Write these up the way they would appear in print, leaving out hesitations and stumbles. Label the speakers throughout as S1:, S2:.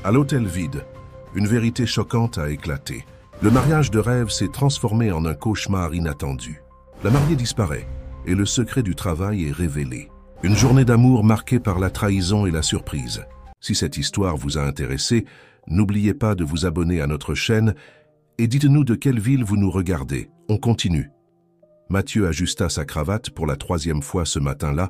S1: À l'hôtel vide, une vérité choquante a éclaté. Le mariage de rêve s'est transformé en un cauchemar inattendu. La mariée disparaît et le secret du travail est révélé. Une journée d'amour marquée par la trahison et la surprise. Si cette histoire vous a intéressé, n'oubliez pas de vous abonner à notre chaîne et dites-nous de quelle ville vous nous regardez. On continue. Mathieu ajusta sa cravate pour la 3e fois ce matin-là,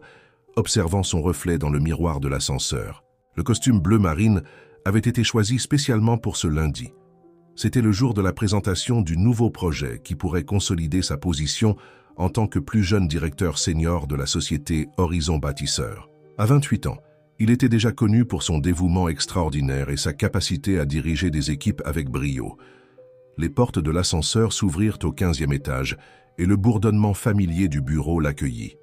S1: observant son reflet dans le miroir de l'ascenseur. Le costume bleu marine avait été choisi spécialement pour ce lundi. C'était le jour de la présentation du nouveau projet qui pourrait consolider sa position en tant que plus jeune directeur senior de la société Horizon Bâtisseurs. À 28 ans, il était déjà connu pour son dévouement extraordinaire et sa capacité à diriger des équipes avec brio. Les portes de l'ascenseur s'ouvrirent au 15e étage et le bourdonnement familier du bureau l'accueillit.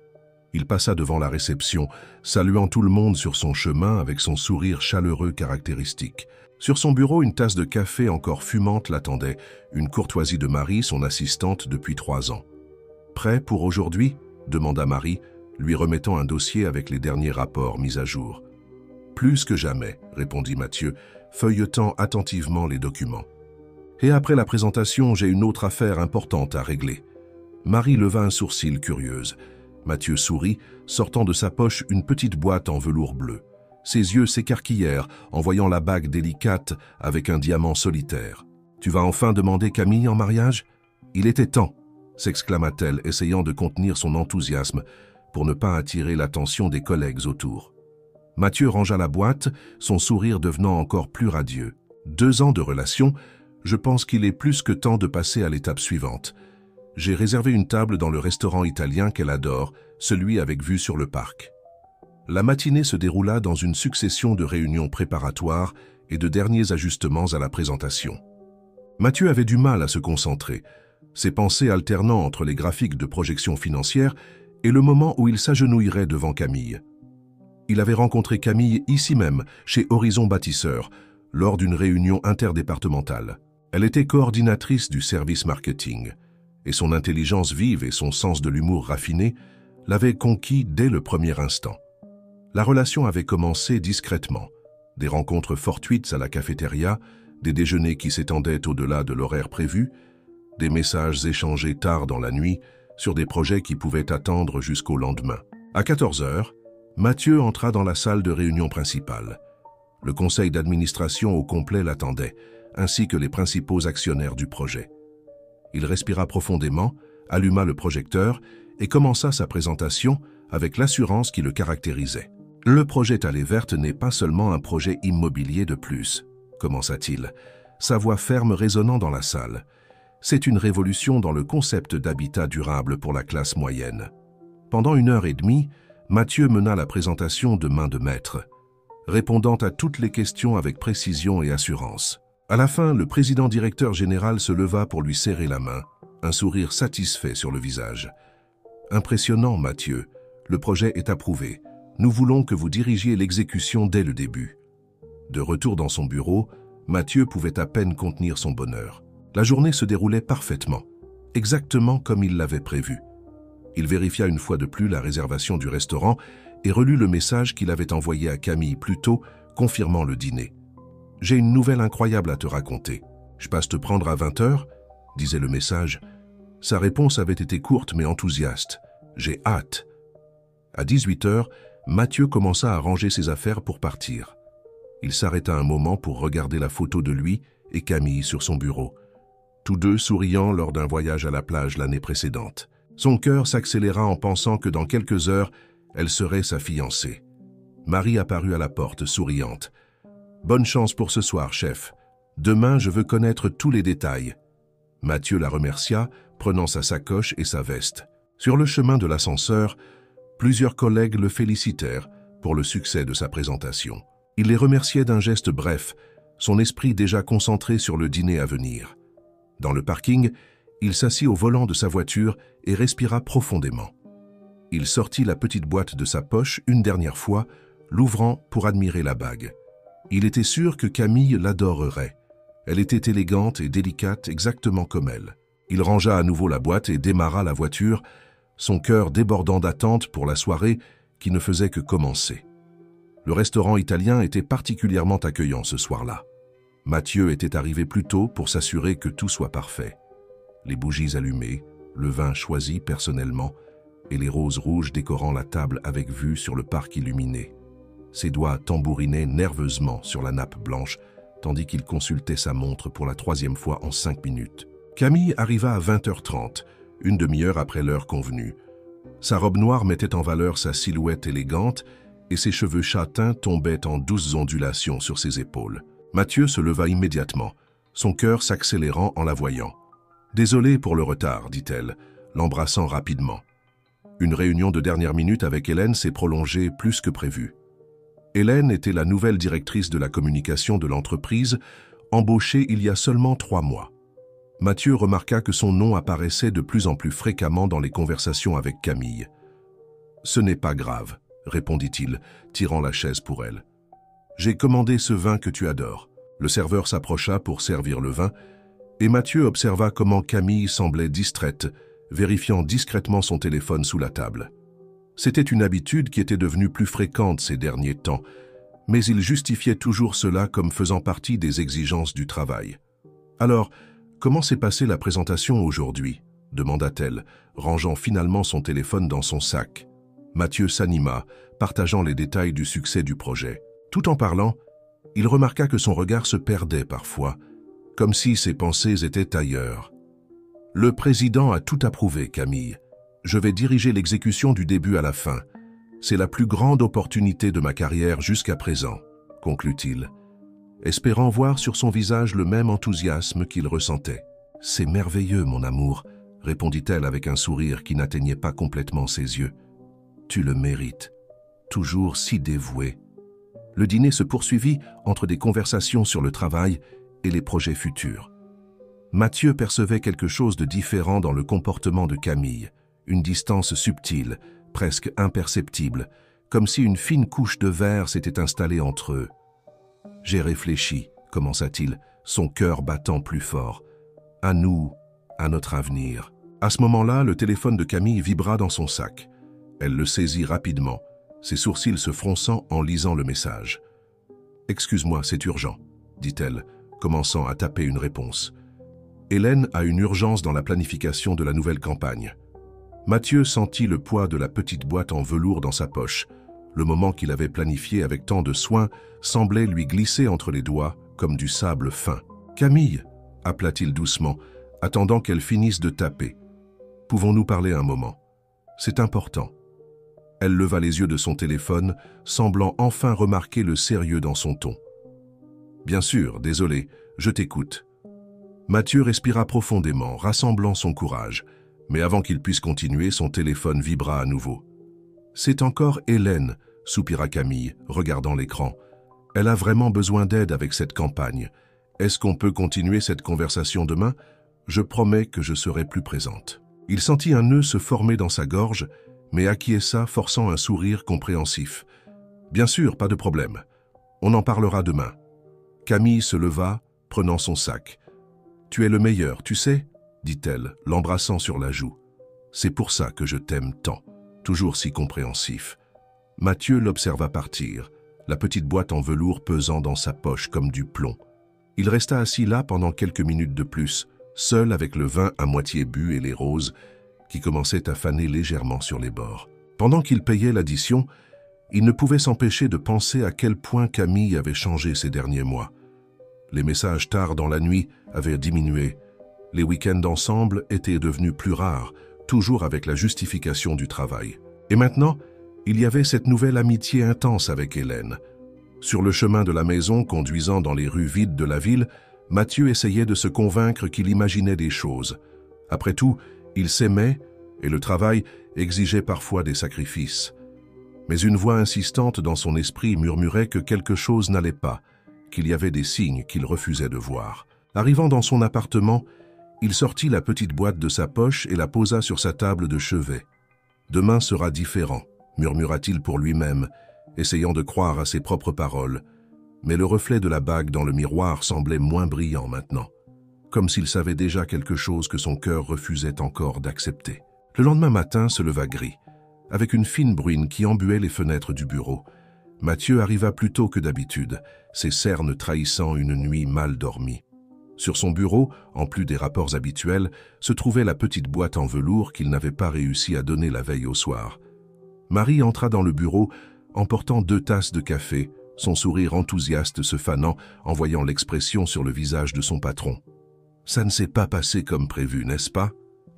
S1: Il passa devant la réception, saluant tout le monde sur son chemin avec son sourire chaleureux caractéristique. Sur son bureau, une tasse de café encore fumante l'attendait, une courtoisie de Marie, son assistante depuis 3 ans. « Prêt pour aujourd'hui » demanda Marie, lui remettant un dossier avec les derniers rapports mis à jour. « Plus que jamais » répondit Mathieu, feuilletant attentivement les documents. « Et après la présentation, j'ai une autre affaire importante à régler. » Marie leva un sourcil curieuse. Mathieu sourit, sortant de sa poche une petite boîte en velours bleu. Ses yeux s'écarquillèrent en voyant la bague délicate avec un diamant solitaire. « Tu vas enfin demander Camille en mariage ? Il était temps !» s'exclama-t-elle, essayant de contenir son enthousiasme pour ne pas attirer l'attention des collègues autour. Mathieu rangea la boîte, son sourire devenant encore plus radieux. 2 ans de relation, je pense qu'il est plus que temps de passer à l'étape suivante. J'ai réservé une table dans le restaurant italien qu'elle adore, celui avec vue sur le parc. La matinée se déroula dans une succession de réunions préparatoires et de derniers ajustements à la présentation. Mathieu avait du mal à se concentrer, ses pensées alternant entre les graphiques de projection financière et le moment où il s'agenouillerait devant Camille. Il avait rencontré Camille ici même, chez Horizon Bâtisseurs, lors d'une réunion interdépartementale. Elle était coordinatrice du service marketing, et son intelligence vive et son sens de l'humour raffiné l'avaient conquis dès le premier instant. La relation avait commencé discrètement. Des rencontres fortuites à la cafétéria, des déjeuners qui s'étendaient au-delà de l'horaire prévu, des messages échangés tard dans la nuit sur des projets qui pouvaient attendre jusqu'au lendemain. À 14 heures, Mathieu entra dans la salle de réunion principale. Le conseil d'administration au complet l'attendait, ainsi que les principaux actionnaires du projet. Il respira profondément, alluma le projecteur et commença sa présentation avec l'assurance qui le caractérisait. Le projet Allée Verte n'est pas seulement un projet immobilier de plus, commença-t-il, sa voix ferme résonnant dans la salle. C'est une révolution dans le concept d'habitat durable pour la classe moyenne. Pendant 1h30, Mathieu mena la présentation de main de maître, répondant à toutes les questions avec précision et assurance. À la fin, le président directeur général se leva pour lui serrer la main, un sourire satisfait sur le visage. « Impressionnant, Mathieu. Le projet est approuvé. Nous voulons que vous dirigiez l'exécution dès le début. » De retour dans son bureau, Mathieu pouvait à peine contenir son bonheur. La journée se déroulait parfaitement, exactement comme il l'avait prévu. Il vérifia une fois de plus la réservation du restaurant et relut le message qu'il avait envoyé à Camille plus tôt, confirmant le dîner. « J'ai une nouvelle incroyable à te raconter. Je passe te prendre à 20h ?» disait le message. Sa réponse avait été courte mais enthousiaste. « J'ai hâte. » À 18h, Mathieu commença à ranger ses affaires pour partir. Il s'arrêta un moment pour regarder la photo de lui et Camille sur son bureau, tous deux souriant lors d'un voyage à la plage l'année précédente. Son cœur s'accéléra en pensant que dans quelques heures, elle serait sa fiancée. Marie apparut à la porte, souriante. « Bonne chance pour ce soir, chef. Demain, je veux connaître tous les détails. » Mathieu la remercia, prenant sa sacoche et sa veste. Sur le chemin de l'ascenseur, plusieurs collègues le félicitèrent pour le succès de sa présentation. Il les remerciait d'un geste bref, son esprit déjà concentré sur le dîner à venir. Dans le parking, il s'assit au volant de sa voiture et respira profondément. Il sortit la petite boîte de sa poche une dernière fois, l'ouvrant pour admirer la bague. Il était sûr que Camille l'adorerait. Elle était élégante et délicate exactement comme elle. Il rangea à nouveau la boîte et démarra la voiture, son cœur débordant d'attente pour la soirée qui ne faisait que commencer. Le restaurant italien était particulièrement accueillant ce soir-là. Mathieu était arrivé plus tôt pour s'assurer que tout soit parfait. Les bougies allumées, le vin choisi personnellement et les roses rouges décorant la table avec vue sur le parc illuminé. Ses doigts tambourinaient nerveusement sur la nappe blanche, tandis qu'il consultait sa montre pour la 3e fois en 5 minutes. Camille arriva à 20h30, une demi-heure après l'heure convenue. Sa robe noire mettait en valeur sa silhouette élégante et ses cheveux châtains tombaient en douces ondulations sur ses épaules. Mathieu se leva immédiatement, son cœur s'accélérant en la voyant. « Désolé pour le retard, dit-elle, l'embrassant rapidement. Une réunion de dernière minute avec Hélène s'est prolongée plus que prévu. Hélène était la nouvelle directrice de la communication de l'entreprise, embauchée il y a seulement 3 mois. Mathieu remarqua que son nom apparaissait de plus en plus fréquemment dans les conversations avec Camille. « Ce n'est pas grave, » répondit-il, tirant la chaise pour elle. « J'ai commandé ce vin que tu adores. » Le serveur s'approcha pour servir le vin, et Mathieu observa comment Camille semblait distraite, vérifiant discrètement son téléphone sous la table. C'était une habitude qui était devenue plus fréquente ces derniers temps, mais il justifiait toujours cela comme faisant partie des exigences du travail. « Alors, comment s'est passée la présentation aujourd'hui ?» demanda-t-elle, rangeant finalement son téléphone dans son sac. Mathieu s'anima, partageant les détails du succès du projet. Tout en parlant, il remarqua que son regard se perdait parfois, comme si ses pensées étaient ailleurs. « Le président a tout approuvé, Camille. Je vais diriger l'exécution du début à la fin. C'est la plus grande opportunité de ma carrière jusqu'à présent, » conclut-il, espérant voir sur son visage le même enthousiasme qu'il ressentait. « C'est merveilleux, mon amour, » répondit-elle avec un sourire qui n'atteignait pas complètement ses yeux. « Tu le mérites, toujours si dévoué. » Le dîner se poursuivit entre des conversations sur le travail et les projets futurs. Mathieu percevait quelque chose de différent dans le comportement de Camille, une distance subtile, presque imperceptible, comme si une fine couche de verre s'était installée entre eux. « J'ai réfléchi, » commença-t-il, son cœur battant plus fort. « À nous, à notre avenir. » À ce moment-là, le téléphone de Camille vibra dans son sac. Elle le saisit rapidement, ses sourcils se fronçant en lisant le message. « Excuse-moi, c'est urgent, » dit-elle, commençant à taper une réponse. Hélène a une urgence dans la planification de la nouvelle campagne. Mathieu sentit le poids de la petite boîte en velours dans sa poche. Le moment qu'il avait planifié avec tant de soin semblait lui glisser entre les doigts comme du sable fin. « Camille » appela-t-il doucement, attendant qu'elle finisse de taper. « Pouvons-nous parler un moment ? C'est important. » Elle leva les yeux de son téléphone, semblant enfin remarquer le sérieux dans son ton. « Bien sûr, désolé, je t'écoute. » Mathieu respira profondément, rassemblant son courage, mais avant qu'il puisse continuer, son téléphone vibra à nouveau. « C'est encore Hélène, » soupira Camille, regardant l'écran. « Elle a vraiment besoin d'aide avec cette campagne. Est-ce qu'on peut continuer cette conversation demain? Je promets que je serai plus présente. » Il sentit un nœud se former dans sa gorge, mais acquiesça, forçant un sourire compréhensif. « Bien sûr, pas de problème. On en parlera demain. » Camille se leva, prenant son sac. « Tu es le meilleur, tu sais ?» dit-elle, l'embrassant sur la joue. « C'est pour ça que je t'aime tant, toujours si compréhensif. » Mathieu l'observa partir, la petite boîte en velours pesant dans sa poche comme du plomb. Il resta assis là pendant quelques minutes de plus, seul avec le vin à moitié bu et les roses, qui commençait à faner légèrement sur les bords. Pendant qu'il payait l'addition, il ne pouvait s'empêcher de penser à quel point Camille avait changé ces derniers mois. Les messages tard dans la nuit avaient diminué. Les week-ends ensemble étaient devenus plus rares, toujours avec la justification du travail. Et maintenant, il y avait cette nouvelle amitié intense avec Hélène. Sur le chemin de la maison conduisant dans les rues vides de la ville, Mathieu essayait de se convaincre qu'il imaginait des choses. Après tout, il s'aimait et le travail exigeait parfois des sacrifices. Mais une voix insistante dans son esprit murmurait que quelque chose n'allait pas, qu'il y avait des signes qu'il refusait de voir. Arrivant dans son appartement, il sortit la petite boîte de sa poche et la posa sur sa table de chevet. « Demain sera différent », murmura-t-il pour lui-même, essayant de croire à ses propres paroles. Mais le reflet de la bague dans le miroir semblait moins brillant maintenant, comme s'il savait déjà quelque chose que son cœur refusait encore d'accepter. Le lendemain matin se leva gris, avec une fine bruine qui embuait les fenêtres du bureau. Mathieu arriva plus tôt que d'habitude, ses cernes trahissant une nuit mal dormie. Sur son bureau, en plus des rapports habituels, se trouvait la petite boîte en velours qu'il n'avait pas réussi à donner la veille au soir. Marie entra dans le bureau, emportant 2 tasses de café, son sourire enthousiaste se fanant en voyant l'expression sur le visage de son patron. « Ça ne s'est pas passé comme prévu, n'est-ce pas ?»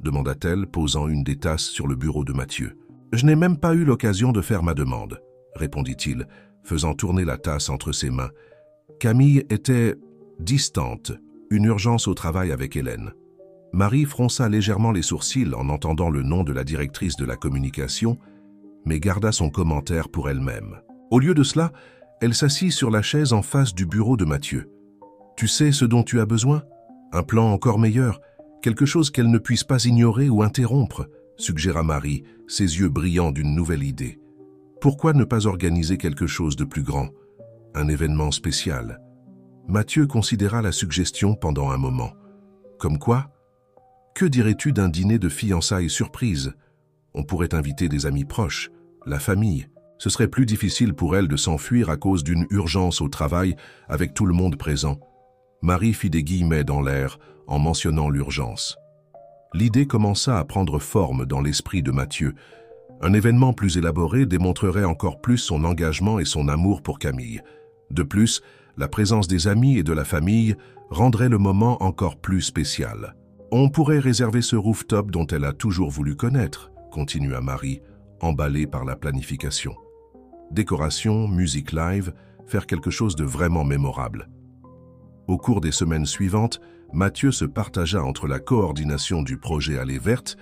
S1: demanda-t-elle, posant une des tasses sur le bureau de Mathieu. « Je n'ai même pas eu l'occasion de faire ma demande, » répondit-il, faisant tourner la tasse entre ses mains. Camille était distante, une urgence au travail avec Hélène. Marie fronça légèrement les sourcils en entendant le nom de la directrice de la communication, mais garda son commentaire pour elle-même. Au lieu de cela, elle s'assit sur la chaise en face du bureau de Mathieu. « Tu sais ce dont tu as besoin? Un plan encore meilleur, quelque chose qu'elle ne puisse pas ignorer ou interrompre, » suggéra Marie, ses yeux brillants d'une nouvelle idée. Pourquoi ne pas organiser quelque chose de plus grand? Un événement spécial. Mathieu considéra la suggestion pendant un moment. Comme quoi? Que dirais-tu d'un dîner de fiançailles surprise? On pourrait inviter des amis proches, la famille. Ce serait plus difficile pour elle de s'enfuir à cause d'une urgence au travail avec tout le monde présent. Marie fit des guillemets dans l'air en mentionnant l'urgence. L'idée commença à prendre forme dans l'esprit de Mathieu. Un événement plus élaboré démontrerait encore plus son engagement et son amour pour Camille. De plus, la présence des amis et de la famille rendrait le moment encore plus spécial. On pourrait réserver ce rooftop dont elle a toujours voulu connaître, continua Marie, emballée par la planification. Décoration, musique live, faire quelque chose de vraiment mémorable. Au cours des semaines suivantes, Mathieu se partagea entre la coordination du projet Allée Verte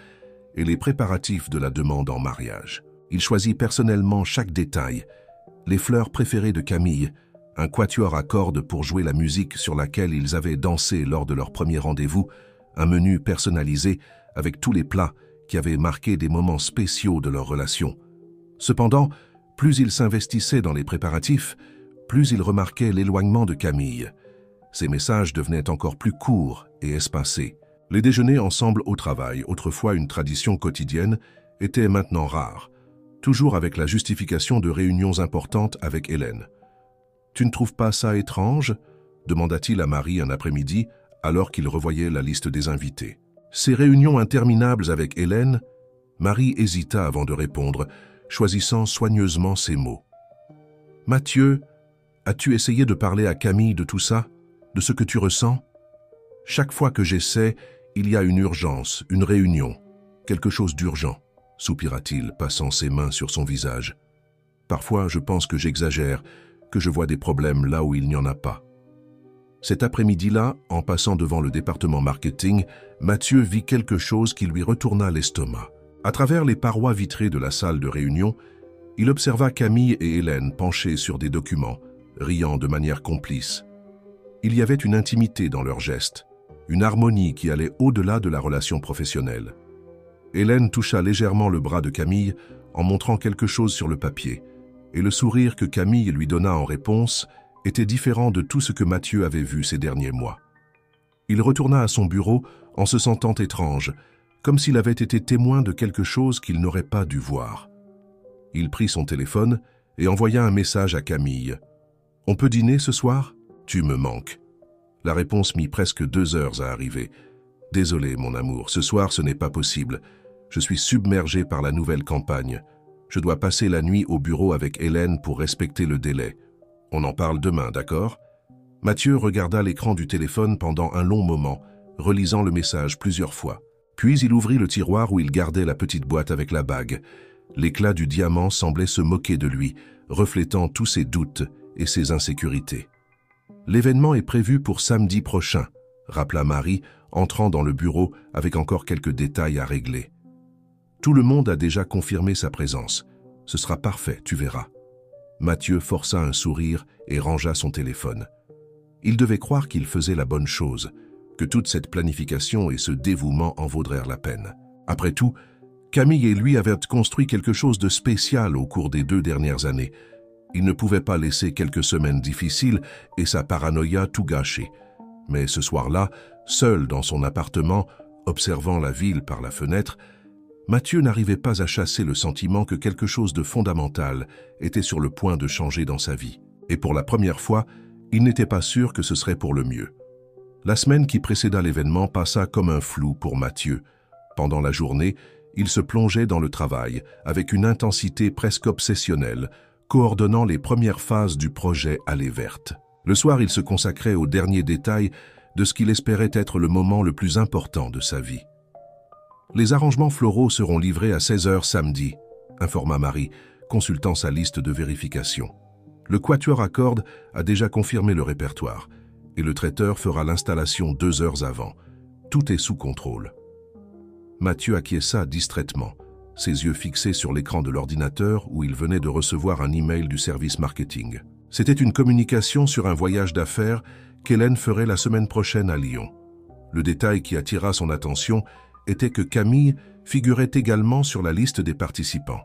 S1: et les préparatifs de la demande en mariage. Il choisit personnellement chaque détail, les fleurs préférées de Camille, un quatuor à cordes pour jouer la musique sur laquelle ils avaient dansé lors de leur premier rendez-vous, un menu personnalisé avec tous les plats qui avaient marqué des moments spéciaux de leur relation. Cependant, plus il s'investissait dans les préparatifs, plus il remarquait l'éloignement de Camille. Ses messages devenaient encore plus courts et espacés. Les déjeuners ensemble au travail, autrefois une tradition quotidienne, étaient maintenant rares, toujours avec la justification de réunions importantes avec Hélène. « Tu ne trouves pas ça étrange ?» demanda-t-il à Marie un après-midi, alors qu'il revoyait la liste des invités. Ces réunions interminables avec Hélène, Marie hésita avant de répondre, choisissant soigneusement ses mots. « Mathieu, as-tu essayé de parler à Camille de tout ça, de ce que tu ressens? Chaque fois que j'essaie, il y a une urgence, une réunion, quelque chose d'urgent, » soupira-t-il, passant ses mains sur son visage. « Parfois, je pense que j'exagère, que je vois des problèmes là où il n'y en a pas. » Cet après-midi-là, en passant devant le département marketing, Mathieu vit quelque chose qui lui retourna l'estomac. À travers les parois vitrées de la salle de réunion, il observa Camille et Hélène penchés sur des documents, riant de manière complice. Il y avait une intimité dans leurs gestes, une harmonie qui allait au-delà de la relation professionnelle. Hélène toucha légèrement le bras de Camille en montrant quelque chose sur le papier, et le sourire que Camille lui donna en réponse était différent de tout ce que Mathieu avait vu ces derniers mois. Il retourna à son bureau en se sentant étrange, comme s'il avait été témoin de quelque chose qu'il n'aurait pas dû voir. Il prit son téléphone et envoya un message à Camille. « On peut dîner ce soir? Tu me manques. » La réponse mit presque 2 heures à arriver. « Désolé, mon amour, ce soir ce n'est pas possible. Je suis submergé par la nouvelle campagne. Je dois passer la nuit au bureau avec Hélène pour respecter le délai. On en parle demain, d'accord ?» Mathieu regarda l'écran du téléphone pendant un long moment, relisant le message plusieurs fois. Puis il ouvrit le tiroir où il gardait la petite boîte avec la bague. L'éclat du diamant semblait se moquer de lui, reflétant tous ses doutes et ses insécurités. « L'événement est prévu pour samedi prochain », rappela Marie, entrant dans le bureau avec encore quelques détails à régler. « Tout le monde a déjà confirmé sa présence. Ce sera parfait, tu verras. » Mathieu força un sourire et rangea son téléphone. Il devait croire qu'il faisait la bonne chose, que toute cette planification et ce dévouement en vaudraient la peine. Après tout, Camille et lui avaient construit quelque chose de spécial au cours des 2 dernières années. Il ne pouvait pas laisser quelques semaines difficiles et sa paranoïa tout gâcher. Mais ce soir-là, seul dans son appartement, observant la ville par la fenêtre, Mathieu n'arrivait pas à chasser le sentiment que quelque chose de fondamental était sur le point de changer dans sa vie. Et pour la première fois, il n'était pas sûr que ce serait pour le mieux. La semaine qui précéda l'événement passa comme un flou pour Mathieu. Pendant la journée, il se plongeait dans le travail avec une intensité presque obsessionnelle, coordonnant les premières phases du projet Allée verte. Le soir, il se consacrait aux derniers détails de ce qu'il espérait être le moment le plus important de sa vie. Les arrangements floraux seront livrés à 16 h samedi, informa Marie, consultant sa liste de vérification. Le quatuor à cordes a déjà confirmé le répertoire et le traiteur fera l'installation 2 heures avant. Tout est sous contrôle. Mathieu acquiesça distraitement, ses yeux fixés sur l'écran de l'ordinateur où il venait de recevoir un email du service marketing. C'était une communication sur un voyage d'affaires qu'Hélène ferait la semaine prochaine à Lyon. Le détail qui attira son attention était que Camille figurait également sur la liste des participants.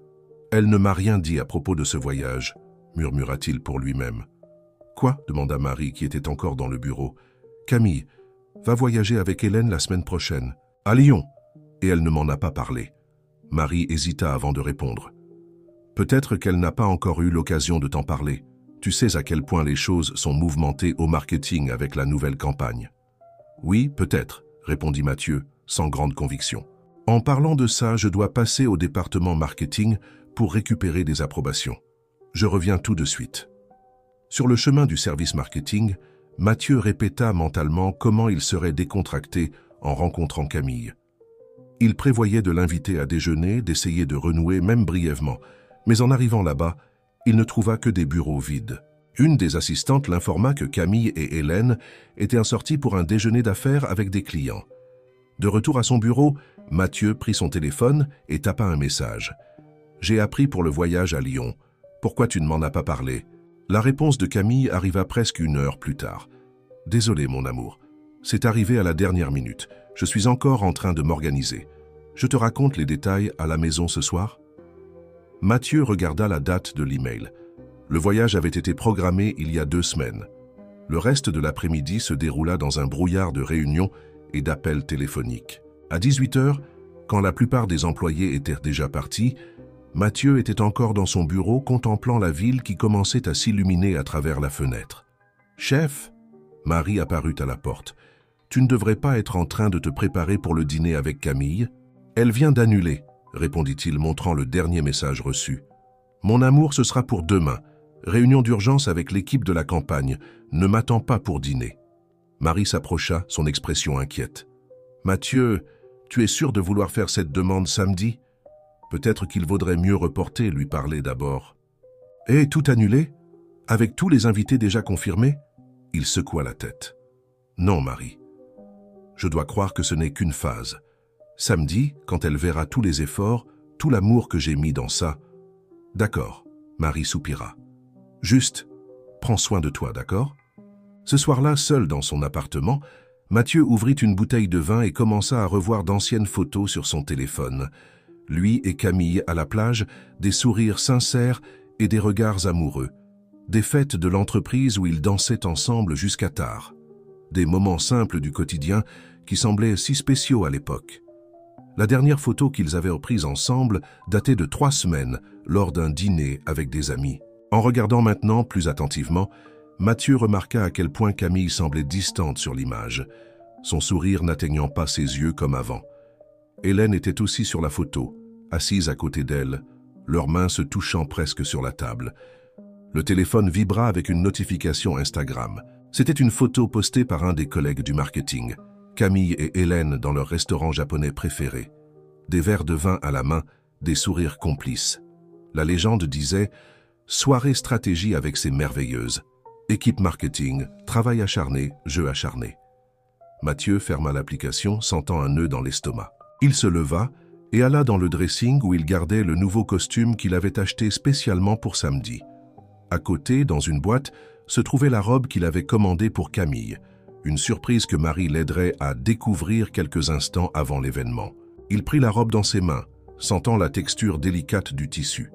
S1: « Elle ne m'a rien dit à propos de ce voyage », murmura-t-il pour lui-même. « Quoi ?» demanda Marie qui était encore dans le bureau. « Camille va voyager avec Hélène la semaine prochaine, à Lyon, et elle ne m'en a pas parlé. » Marie hésita avant de répondre. « Peut-être qu'elle n'a pas encore eu l'occasion de t'en parler. Tu sais à quel point les choses sont mouvementées au marketing avec la nouvelle campagne. »« Oui, peut-être, » répondit Mathieu, sans grande conviction. « En parlant de ça, je dois passer au département marketing pour récupérer des approbations. Je reviens tout de suite. » Sur le chemin du service marketing, Mathieu répéta mentalement comment il serait décontracté en rencontrant Camille. Il prévoyait de l'inviter à déjeuner, d'essayer de renouer, même brièvement, mais en arrivant là-bas, il ne trouva que des bureaux vides. Une des assistantes l'informa que Camille et Hélène étaient sortis pour un déjeuner d'affaires avec des clients. De retour à son bureau, Mathieu prit son téléphone et tapa un message. « J'ai appris pour le voyage à Lyon. Pourquoi tu ne m'en as pas parlé ?» La réponse de Camille arriva presque 1 heure plus tard. « Désolé, mon amour. C'est arrivé à la dernière minute. Je suis encore en train de m'organiser. Je te raconte les détails à la maison ce soir ?» Mathieu regarda la date de l'email. Le voyage avait été programmé il y a 2 semaines. Le reste de l'après-midi se déroula dans un brouillard de réunions et d'appels téléphoniques. À 18 h, quand la plupart des employés étaient déjà partis, Mathieu était encore dans son bureau contemplant la ville qui commençait à s'illuminer à travers la fenêtre. « Chef !» Marie apparut à la porte. « Tu ne devrais pas être en train de te préparer pour le dîner avec Camille ? » « Elle vient d'annuler, » répondit-il, montrant le dernier message reçu. « Mon amour, ce sera pour demain. Réunion d'urgence avec l'équipe de la campagne. Ne m'attends pas pour dîner. » Marie s'approcha, son expression inquiète. « Mathieu, tu es sûr de vouloir faire cette demande samedi ? Peut-être qu'il vaudrait mieux reporter, lui parler d'abord. »« Et tout annulé ? Avec tous les invités déjà confirmés ?» Il secoua la tête. « Non, Marie. Je dois croire que ce n'est qu'une phase. Samedi, quand elle verra tous les efforts, tout l'amour que j'ai mis dans ça. » « D'accord, » Marie soupira. « Juste, prends soin de toi, d'accord ?» Ce soir-là, seul dans son appartement, Mathieu ouvrit une bouteille de vin et commença à revoir d'anciennes photos sur son téléphone. Lui et Camille à la plage, des sourires sincères et des regards amoureux. Des fêtes de l'entreprise où ils dansaient ensemble jusqu'à tard. Des moments simples du quotidien qui semblaient si spéciaux à l'époque. La dernière photo qu'ils avaient prise ensemble datait de 3 semaines, lors d'un dîner avec des amis. En regardant maintenant plus attentivement, Mathieu remarqua à quel point Camille semblait distante sur l'image, son sourire n'atteignant pas ses yeux comme avant. Hélène était aussi sur la photo, assise à côté d'elle, leurs mains se touchant presque sur la table. Le téléphone vibra avec une notification Instagram. C'était une photo postée par un des collègues du marketing. Camille et Hélène dans leur restaurant japonais préféré. Des verres de vin à la main, des sourires complices. La légende disait « Soirée stratégie avec ses merveilleuses. Équipe marketing, travail acharné, jeu acharné. » Mathieu ferma l'application, sentant un nœud dans l'estomac. Il se leva et alla dans le dressing où il gardait le nouveau costume qu'il avait acheté spécialement pour samedi. À côté, dans une boîte, se trouvait la robe qu'il avait commandée pour Camille. Une surprise que Marie l'aiderait à découvrir quelques instants avant l'événement. Il prit la robe dans ses mains, sentant la texture délicate du tissu.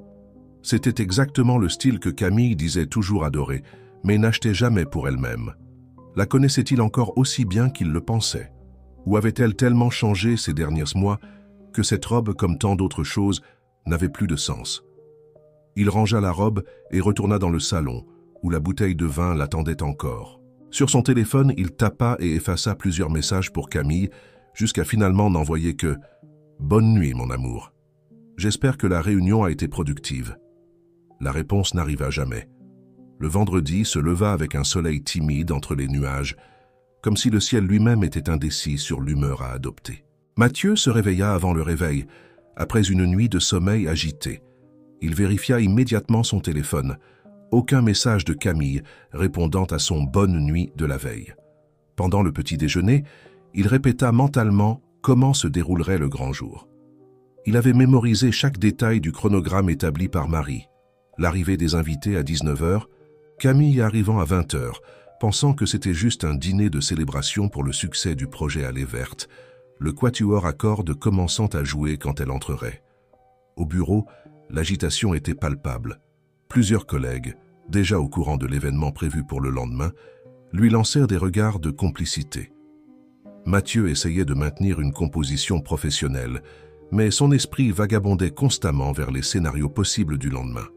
S1: C'était exactement le style que Camille disait toujours adorer, mais n'achetait jamais pour elle-même. La connaissait-il encore aussi bien qu'il le pensait? Ou avait-elle tellement changé ces derniers mois que cette robe, comme tant d'autres choses, n'avait plus de sens. Il rangea la robe et retourna dans le salon, où la bouteille de vin l'attendait encore. Sur son téléphone, il tapa et effaça plusieurs messages pour Camille, jusqu'à finalement n'envoyer que « Bonne nuit, mon amour. J'espère que la réunion a été productive. » La réponse n'arriva jamais. Le vendredi se leva avec un soleil timide entre les nuages, comme si le ciel lui-même était indécis sur l'humeur à adopter. Mathieu se réveilla avant le réveil, après une nuit de sommeil agité. Il vérifia immédiatement son téléphone. Aucun message de Camille répondant à son « bonne nuit » de la veille. Pendant le petit déjeuner, il répéta mentalement comment se déroulerait le grand jour. Il avait mémorisé chaque détail du chronogramme établi par Marie. L'arrivée des invités à 19h, Camille arrivant à 20h, pensant que c'était juste un dîner de célébration pour le succès du projet Allée Verte, le quatuor à cordes commençant à jouer quand elle entrerait. Au bureau, l'agitation était palpable. Plusieurs collègues, déjà au courant de l'événement prévu pour le lendemain, lui lancèrent des regards de complicité. Mathieu essayait de maintenir une composition professionnelle, mais son esprit vagabondait constamment vers les scénarios possibles du lendemain.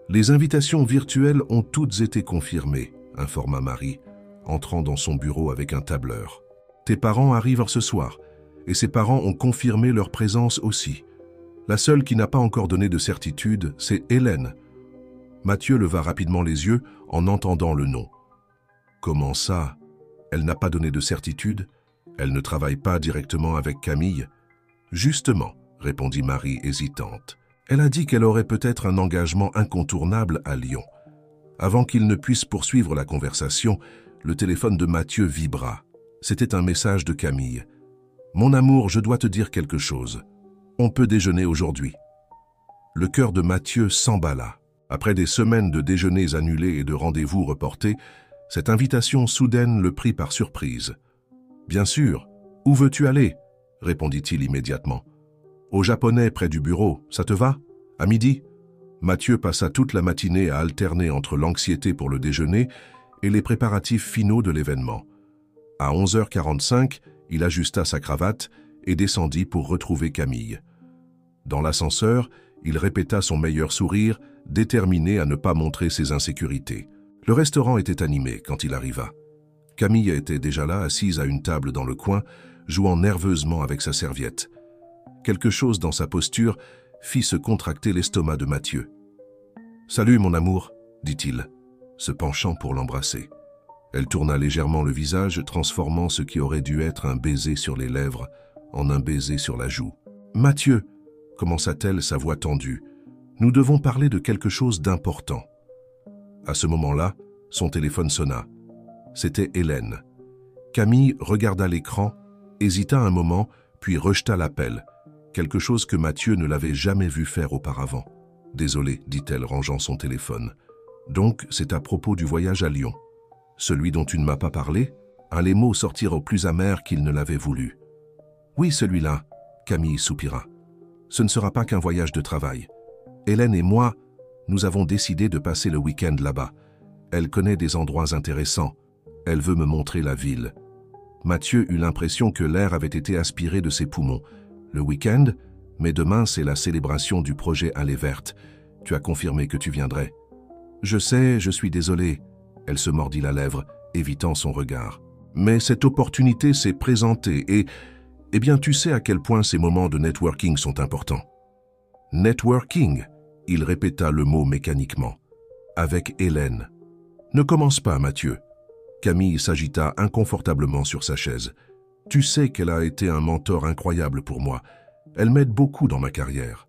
S1: Les invitations virtuelles ont toutes été confirmées, informa Marie, entrant dans son bureau avec un tableur. Tes parents arrivent ce soir, et ses parents ont confirmé leur présence aussi. La seule qui n'a pas encore donné de certitude, c'est Hélène. Mathieu leva rapidement les yeux en entendant le nom. Comment ça? Elle n'a pas donné de certitude? Elle ne travaille pas directement avec Camille? Justement, répondit Marie hésitante. Elle a dit qu'elle aurait peut-être un engagement incontournable à Lyon. Avant qu'il ne puisse poursuivre la conversation, le téléphone de Mathieu vibra. C'était un message de Camille. « Mon amour, je dois te dire quelque chose. On peut déjeuner aujourd'hui. » Le cœur de Mathieu s'emballa. Après des semaines de déjeuners annulés et de rendez-vous reportés, cette invitation soudaine le prit par surprise. « Bien sûr. Où veux-tu aller ?» répondit-il immédiatement. « Au Japonais près du bureau, ça te va? À midi ?» Mathieu passa toute la matinée à alterner entre l'anxiété pour le déjeuner et les préparatifs finaux de l'événement. À 11h45, il ajusta sa cravate et descendit pour retrouver Camille. Dans l'ascenseur, il répéta son meilleur sourire, déterminé à ne pas montrer ses insécurités. Le restaurant était animé quand il arriva. Camille était déjà là, assise à une table dans le coin, jouant nerveusement avec sa serviette. Quelque chose dans sa posture fit se contracter l'estomac de Mathieu. « Salut, mon amour », dit-il, se penchant pour l'embrasser. Elle tourna légèrement le visage, transformant ce qui aurait dû être un baiser sur les lèvres en un baiser sur la joue. « Mathieu », commença-t-elle, sa voix tendue, « nous devons parler de quelque chose d'important. » À ce moment-là, son téléphone sonna. C'était Hélène. Camille regarda l'écran, hésita un moment, puis rejeta l'appel, quelque chose que Mathieu ne l'avait jamais vu faire auparavant. « Désolé, dit-elle, rangeant son téléphone. Donc, c'est à propos du voyage à Lyon. Celui dont tu ne m'as pas parlé ?» Les mots sortirent au plus amer qu'il ne l'avait voulu. « Oui, celui-là, » Camille soupira. « Ce ne sera pas qu'un voyage de travail. Hélène et moi, nous avons décidé de passer le week-end là-bas. Elle connaît des endroits intéressants. Elle veut me montrer la ville. » Mathieu eut l'impression que l'air avait été aspiré de ses poumons. « Le week-end ? Mais demain, c'est la célébration du projet Allée Verte. Tu as confirmé que tu viendrais. »« Je sais, je suis désolé. » Elle se mordit la lèvre, évitant son regard. « Mais cette opportunité s'est présentée et... Eh bien, tu sais à quel point ces moments de networking sont importants. »« Networking ?» Il répéta le mot mécaniquement. « Avec Hélène. »« Ne commence pas, Mathieu. » Camille s'agita inconfortablement sur sa chaise. « Tu sais qu'elle a été un mentor incroyable pour moi. Elle m'aide beaucoup dans ma carrière. »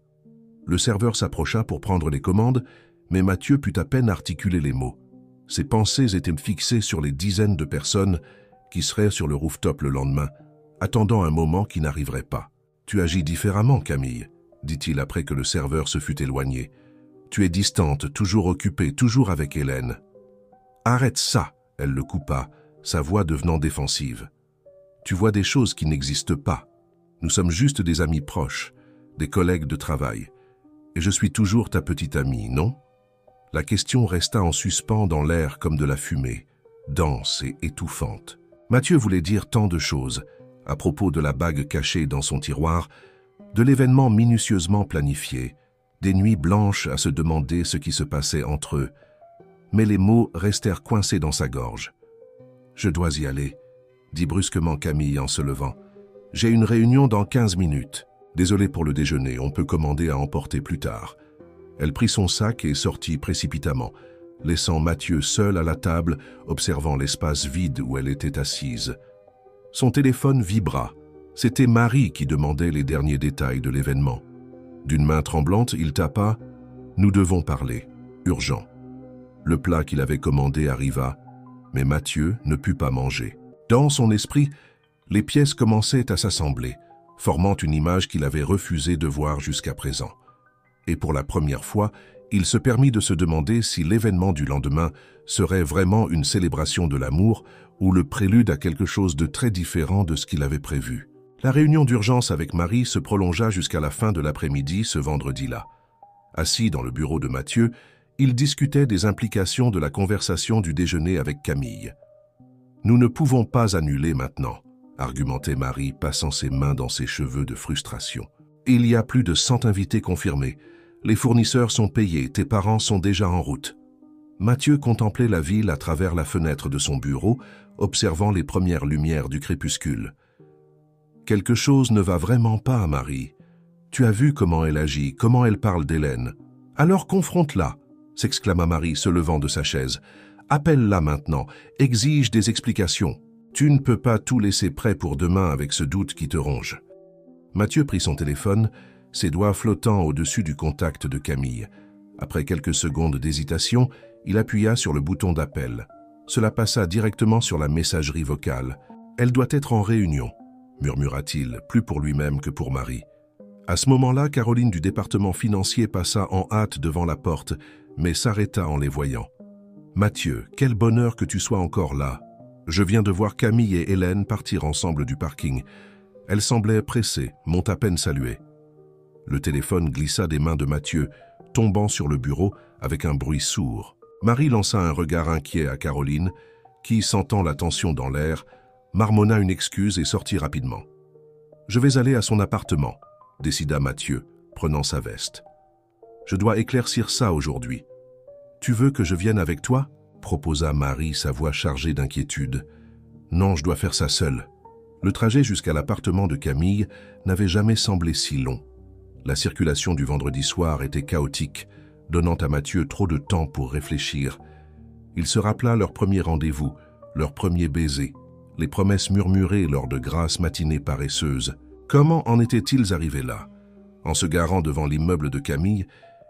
S1: Le serveur s'approcha pour prendre les commandes, mais Mathieu put à peine articuler les mots. Ses pensées étaient fixées sur les dizaines de personnes qui seraient sur le rooftop le lendemain, attendant un moment qui n'arriverait pas. « Tu agis différemment, Camille, » dit-il après que le serveur se fut éloigné. « Tu es distante, toujours occupée, toujours avec Hélène. »« Arrête ça !» Elle le coupa, sa voix devenant défensive. « Tu vois des choses qui n'existent pas. Nous sommes juste des amis proches, des collègues de travail. Et je suis toujours ta petite amie, non ?» La question resta en suspens dans l'air comme de la fumée, dense et étouffante. Mathieu voulait dire tant de choses à propos de la bague cachée dans son tiroir, de l'événement minutieusement planifié, des nuits blanches à se demander ce qui se passait entre eux. Mais les mots restèrent coincés dans sa gorge. « Je dois y aller », dit brusquement Camille en se levant. « J'ai une réunion dans 15 minutes. Désolé pour le déjeuner, on peut commander à emporter plus tard. » Elle prit son sac et sortit précipitamment, laissant Mathieu seul à la table, observant l'espace vide où elle était assise. Son téléphone vibra. C'était Marie qui demandait les derniers détails de l'événement. D'une main tremblante, il tapa « Nous devons parler. Urgent. » Le plat qu'il avait commandé arriva, mais Mathieu ne put pas manger. Dans son esprit, les pièces commençaient à s'assembler, formant une image qu'il avait refusé de voir jusqu'à présent. Et pour la première fois, il se permit de se demander si l'événement du lendemain serait vraiment une célébration de l'amour ou le prélude à quelque chose de très différent de ce qu'il avait prévu. La réunion d'urgence avec Marie se prolongea jusqu'à la fin de l'après-midi ce vendredi-là. Assis dans le bureau de Mathieu, il discutait des implications de la conversation du déjeuner avec Camille. « Nous ne pouvons pas annuler maintenant », argumentait Marie, passant ses mains dans ses cheveux de frustration. « Il y a plus de 100 invités confirmés. Les fournisseurs sont payés, tes parents sont déjà en route. » Mathieu contemplait la ville à travers la fenêtre de son bureau, observant les premières lumières du crépuscule. « Quelque chose ne va vraiment pas, Marie. Tu as vu comment elle agit, comment elle parle d'Hélène. Alors confronte-la !» s'exclama Marie, se levant de sa chaise. « Appelle-la maintenant, exige des explications. Tu ne peux pas tout laisser prêt pour demain avec ce doute qui te ronge. » Mathieu prit son téléphone, ses doigts flottant au-dessus du contact de Camille. Après quelques secondes d'hésitation, il appuya sur le bouton d'appel. Cela passa directement sur la messagerie vocale. « Elle doit être en réunion », murmura-t-il, plus pour lui-même que pour Marie. À ce moment-là, Caroline du département financier passa en hâte devant la porte, mais s'arrêta en les voyant. « Mathieu, quel bonheur que tu sois encore là. Je viens de voir Camille et Hélène partir ensemble du parking. Elles semblaient pressées, m'ont à peine salué. » Le téléphone glissa des mains de Mathieu, tombant sur le bureau avec un bruit sourd. Marie lança un regard inquiet à Caroline, qui, sentant la tension dans l'air, marmonna une excuse et sortit rapidement. « Je vais aller à son appartement », décida Mathieu, prenant sa veste. « Je dois éclaircir ça aujourd'hui. »« Tu veux que je vienne avec toi ?» proposa Marie, sa voix chargée d'inquiétude. « Non, je dois faire ça seule. » Le trajet jusqu'à l'appartement de Camille n'avait jamais semblé si long. La circulation du vendredi soir était chaotique, donnant à Mathieu trop de temps pour réfléchir. Il se rappela leur premier rendez-vous, leur premier baiser, les promesses murmurées lors de grasses matinées paresseuses. Comment en étaient-ils arrivés là? En se garant devant l'immeuble de Camille,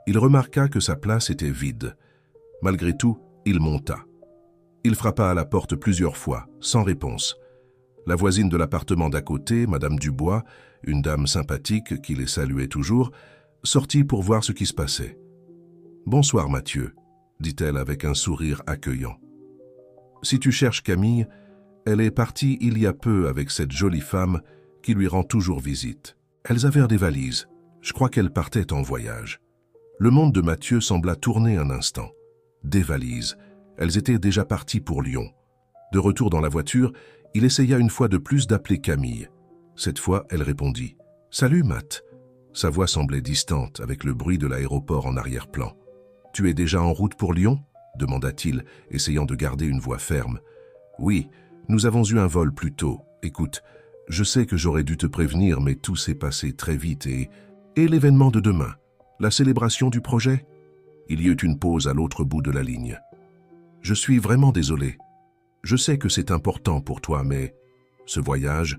S1: il remarqua que sa place était vide. Malgré tout, il monta. Il frappa à la porte plusieurs fois, sans réponse. La voisine de l'appartement d'à côté, Madame Dubois, une dame sympathique qui les saluait toujours, sortit pour voir ce qui se passait. « Bonsoir, Mathieu », dit-elle avec un sourire accueillant. « Si tu cherches Camille, elle est partie il y a peu avec cette jolie femme qui lui rend toujours visite. Elles avaient des valises. Je crois qu'elles partaient en voyage. » Le monde de Mathieu sembla tourner un instant. Des valises. Elles étaient déjà parties pour Lyon. De retour dans la voiture, il essaya une fois de plus d'appeler Camille. Cette fois, elle répondit. « Salut, Matt. » Sa voix semblait distante, avec le bruit de l'aéroport en arrière-plan. « Tu es déjà en route pour Lyon ?» demanda-t-il, essayant de garder une voix ferme. « Oui, nous avons eu un vol plus tôt. Écoute, je sais que j'aurais dû te prévenir, mais tout s'est passé très vite et l'événement de demain, la célébration du projet ?» Il y eut une pause à l'autre bout de la ligne. « Je suis vraiment désolé. Je sais que c'est important pour toi, mais ce voyage,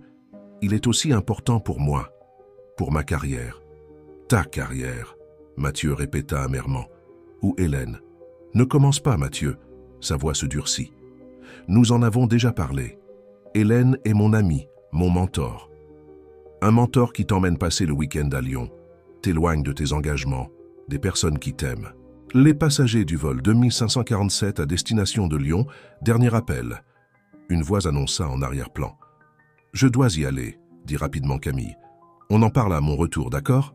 S1: il est aussi important pour moi, pour ma carrière. »« Ta carrière », Mathieu répéta amèrement. « Ou Hélène. »« Ne commence pas, Mathieu. » Sa voix se durcit. « Nous en avons déjà parlé. Hélène est mon amie, mon mentor. Un mentor qui t'emmène passer le week-end à Lyon, t'éloigne de tes engagements, des personnes qui t'aiment. Les passagers du vol 2547 à destination de Lyon, dernier appel. » Une voix annonça en arrière-plan. « Je dois y aller, » dit rapidement Camille. « On en parle à mon retour, d'accord ?»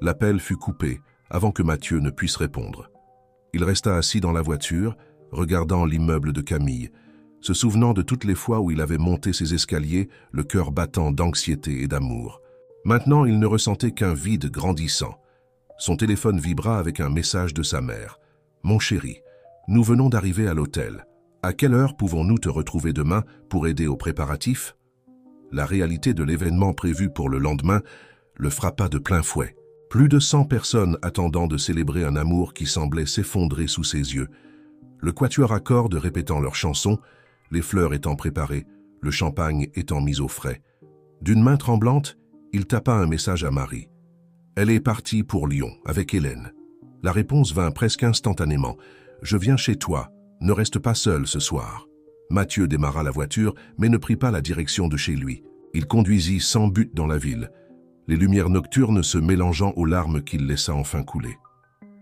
S1: L'appel fut coupé avant que Mathieu ne puisse répondre. Il resta assis dans la voiture, regardant l'immeuble de Camille, se souvenant de toutes les fois où il avait monté ses escaliers, le cœur battant d'anxiété et d'amour. Maintenant, il ne ressentait qu'un vide grandissant. Son téléphone vibra avec un message de sa mère. « Mon chéri, nous venons d'arriver à l'hôtel. À quelle heure pouvons-nous te retrouver demain pour aider aux préparatifs ?» La réalité de l'événement prévu pour le lendemain le frappa de plein fouet. Plus de 100 personnes attendant de célébrer un amour qui semblait s'effondrer sous ses yeux. Le quatuor à cordes répétant leurs chansons, les fleurs étant préparées, le champagne étant mis au frais. D'une main tremblante, il tapa un message à Marie. Elle est partie pour Lyon, avec Hélène. La réponse vint presque instantanément. « Je viens chez toi, ne reste pas seul ce soir. » Mathieu démarra la voiture, mais ne prit pas la direction de chez lui. Il conduisit sans but dans la ville, les lumières nocturnes se mélangeant aux larmes qu'il laissa enfin couler.